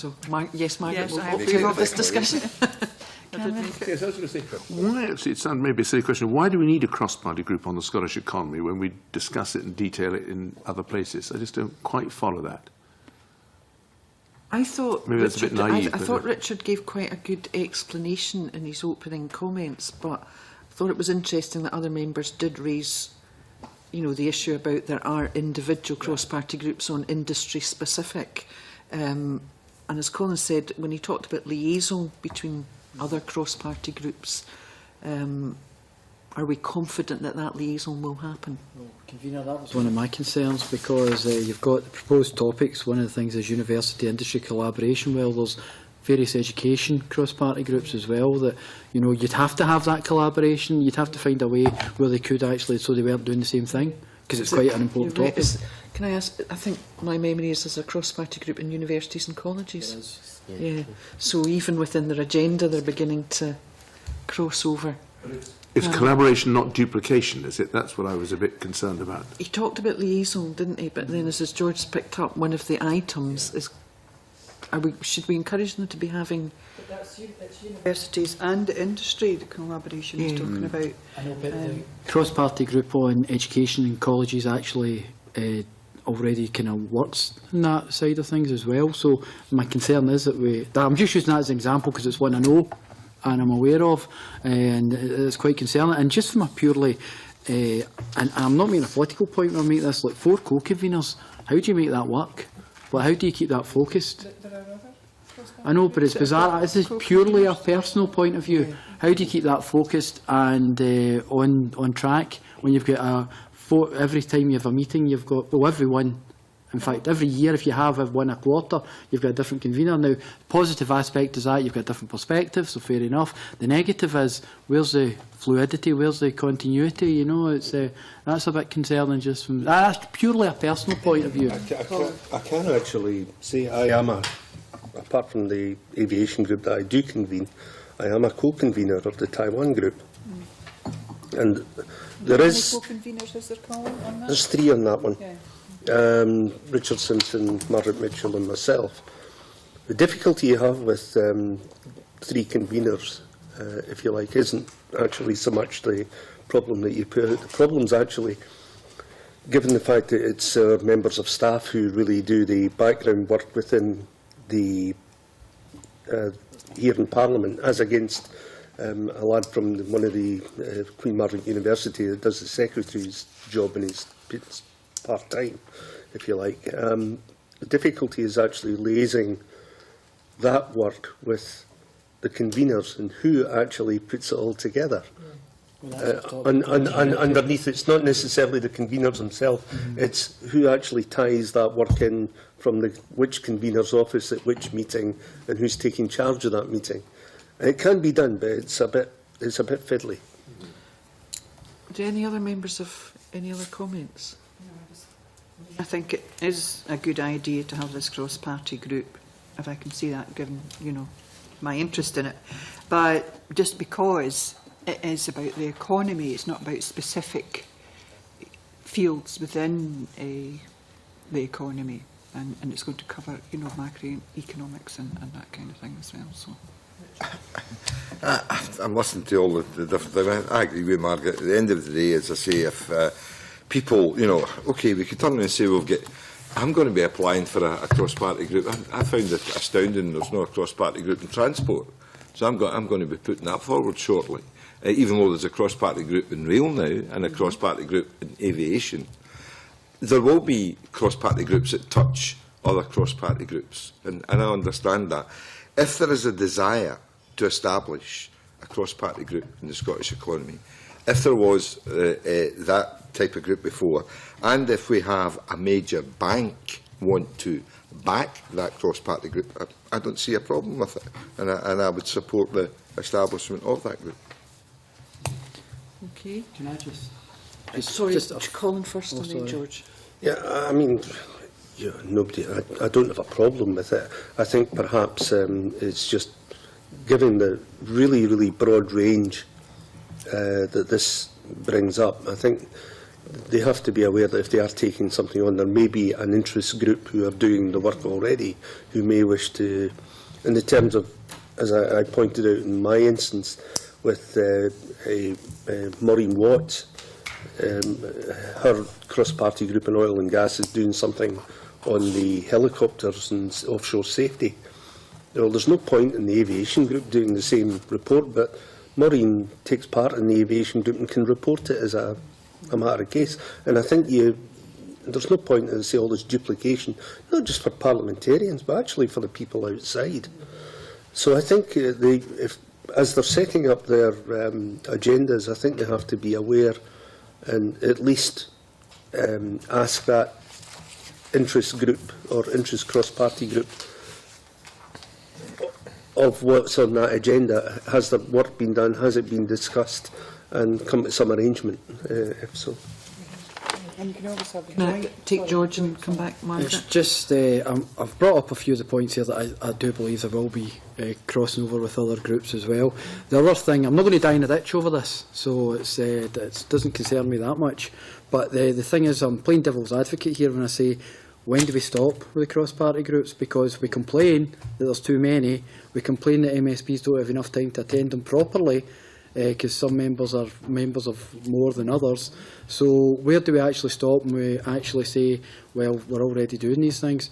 yes, Margaret, yes, I will approve of this discussion. Yes, I was going to say, why, actually, it sounds maybe a silly question, why do we need a cross-party group on the Scottish economy when we discuss it and detail it in other places? I just don't quite follow that. I thought maybe that's a bit naive. I thought Richard gave quite a good explanation in his opening comments, but I thought it was interesting that other members did raise, the issue about there are individual cross-party groups on industry-specific. And as Colin said, when he talked about liaison between other cross-party groups, are we confident that that liaison will happen? Well, Convener, that was one of my concerns, because you've got the proposed topics. One of the things is university-industry collaboration. Well, there's various education cross-party groups as well that, you'd have to have that collaboration. You'd have to find a way where they could actually, so they weren't doing the same thing, because it's quite an important topic. Can I ask, I think my memory is there's a cross-party group in universities and colleges. Yeah. So even within their agenda, they're beginning to cross over. It's collaboration, not duplication, is it? That's what I was a bit concerned about. He talked about liaison, didn't he? But then, as George picked up, one of the items is, should we encourage them to be having... But that's universities and industry, the collaboration is talking about. I know, but the cross-party group on education and colleges actually already kind of works on that side of things as well. So my concern is that I'm just using that as an example because it's one I know and I'm aware of, and it's quite concerning. And just from a purely, and I'm not making a political point when I make this, like 4 co-conveners, how do you make that work? Well, how do you keep that focused? I know, but it's bizarre. This is purely a personal point of view. How do you keep that focused and on track when you've got every time you have a meeting, you've got, well, everyone, in fact, every year, if you have one a quarter, you've got a different convener. Now, the positive aspect is that you've got a different perspective, so fair enough. The negative is, where's the fluidity, where's the continuity, it's that's a bit concerning just from, that's purely a personal point of view. I can actually say I am apart from the aviation group that I do convene, I am a co-convener of the Taiwan group. And there's 3 on that one. Yeah. Richard Simpson, Margaret Mitchell and myself. The difficulty you have with 3 conveners, if you like, isn't actually so much the problem that you put out. The problem's actually, given the fact that it's members of staff who really do the background work within the here in Parliament, as against a lad from one of the Queen Margaret University that does the secretary's job and is part-time, if you like. The difficulty is actually liaising that work with the conveners and who actually puts it all together. Underneath, it's not necessarily the conveners themselves, it's who actually ties that work in from which convener's office at which meeting and who's taking charge of that meeting. And it can be done, but it's a bit fiddly. Do any other members have any other comments? I think it is a good idea to have this cross-party group, if I can see that, given, you know, my interest in it. But just because it is about the economy, it's not about specific fields within the economy, and it's going to cover, you know, macroeconomics and that kind of thing as well. So. I'm listening to all the different things. I agree with Margaret. At the end of the day, as I say, if people, you know, okay, we could turn around and say I'm going to be applying for a cross-party group. I found it astounding there's not a cross-party group in transport. So I'm going to be putting that forward shortly. Even though there's a cross-party group in rail now and a cross-party group in aviation, there will be cross-party groups that touch other cross-party groups. And I understand that. If there is a desire to establish a cross-party group in the Scottish economy, if there was that type of group before, and if we have a major bank want to back that cross-party group, I don't see a problem with it, and I would support the establishment of that group. Okay. Can I just sorry, Colin first, and then George. Yeah, I mean, yeah, nobody. I don't have a problem with it. I think perhaps it's just given the really, really broad range that this brings up. I think they have to be aware that if they are taking something on, there may be an interest group who are doing the work already, who may wish to, in the terms of, as I pointed out in my instance, with Maureen Watts, her cross-party group in oil and gas is doing something on the helicopters and offshore safety. Well, there's no point in the aviation group doing the same report, but Maureen takes part in the aviation group and can report it as a matter of case. And I think there's no point in say all this duplication, not just for parliamentarians, but actually for the people outside. So I think as they're setting up their agendas, I think they have to be aware and at least ask that interest group or interest cross-party group of what's on that agenda. Has the work been done? Has it been discussed? And come to some arrangement, if so. And you can always have Can I take George and come back, Margaret? It's just, I've brought up a few of the points here that I do believe there will be crossing over with other groups as well. The other thing, I'm not going to die in a ditch over this, so it doesn't concern me that much. But the thing is, I'm playing devil's advocate here when I say, when do we stop with the cross-party groups? Because we complain that there's too many, we complain that MSPs don't have enough time to attend them properly, because some members are members of more than others. So where do we actually stop and we actually say, well, we're already doing these things?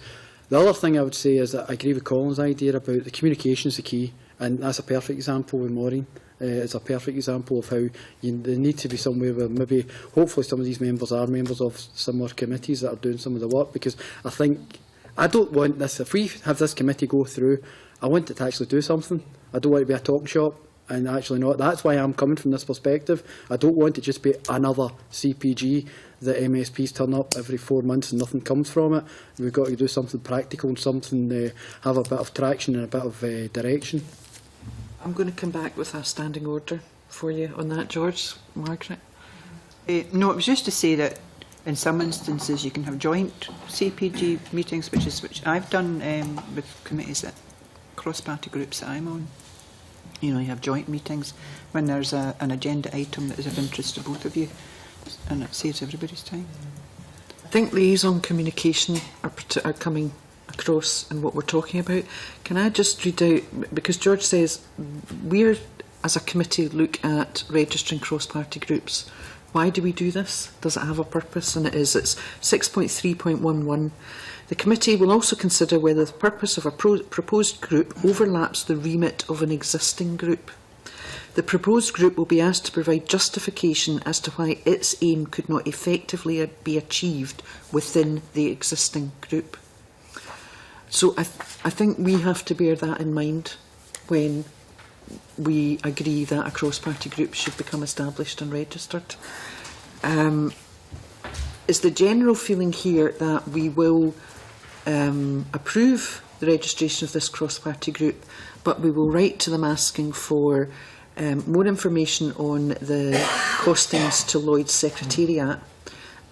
The other thing I would say is that I agree with Colin's idea about the communication is the key, and that's a perfect example with Maureen. It's a perfect example of how there need to be somewhere where maybe, hopefully some of these members are members of similar committees that are doing some of the work, because I don't want this, if we have this committee go through, I want it to actually do something. I don't want it to be a talk shop. And actually not. That's why I'm coming from this perspective. I don't want it to just be another CPG that MSPs turn up every 4 months and nothing comes from it. We've got to do something practical and something have a bit of traction and a bit of direction. I'm going to come back with a standing order for you on that, George. Margaret? No, it was just to say that in some instances you can have joint CPG meetings, which I've done with committees that cross-party groups that I'm on. You know, you have joint meetings when there's an agenda item that is of interest to both of you, and it saves everybody's time. I think liaison communication are coming across in what we're talking about. Can I just read out, because George says we're, as a committee, look at registering cross-party groups. Why do we do this? Does it have a purpose? And it's 6.3.11. The committee will also consider whether the purpose of a proposed group overlaps the remit of an existing group. The proposed group will be asked to provide justification as to why its aim could not effectively be achieved within the existing group. So I think we have to bear that in mind when we agree that a cross-party group should become established and registered. Is the general feeling here that we will approve the registration of this cross-party group, but we will write to them asking for more information on the costings to Lloyd's Secretariat,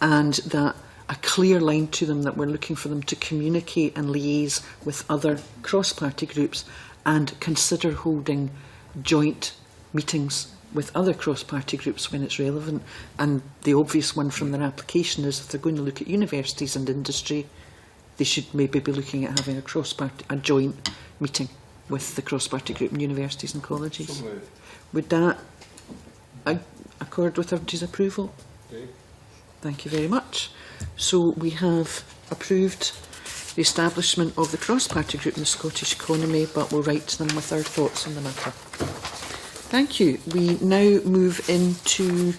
and that a clear line to them that we're looking for them to communicate and liaise with other cross-party groups and consider holding joint meetings with other cross-party groups when it's relevant. And the obvious one from their application is if they're going to look at universities and industry, they should maybe be looking at having a joint meeting with the cross-party group in universities and colleges. Would that accord with everybody's approval? Okay. Thank you very much. So we have approved the establishment of the cross-party group in the Scottish economy, but we'll write to them with our thoughts on the matter. Thank you. We now move into...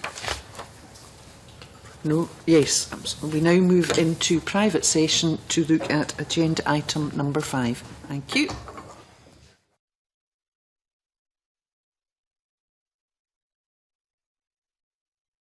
we now move into private session to look at agenda item number 5. Thank you.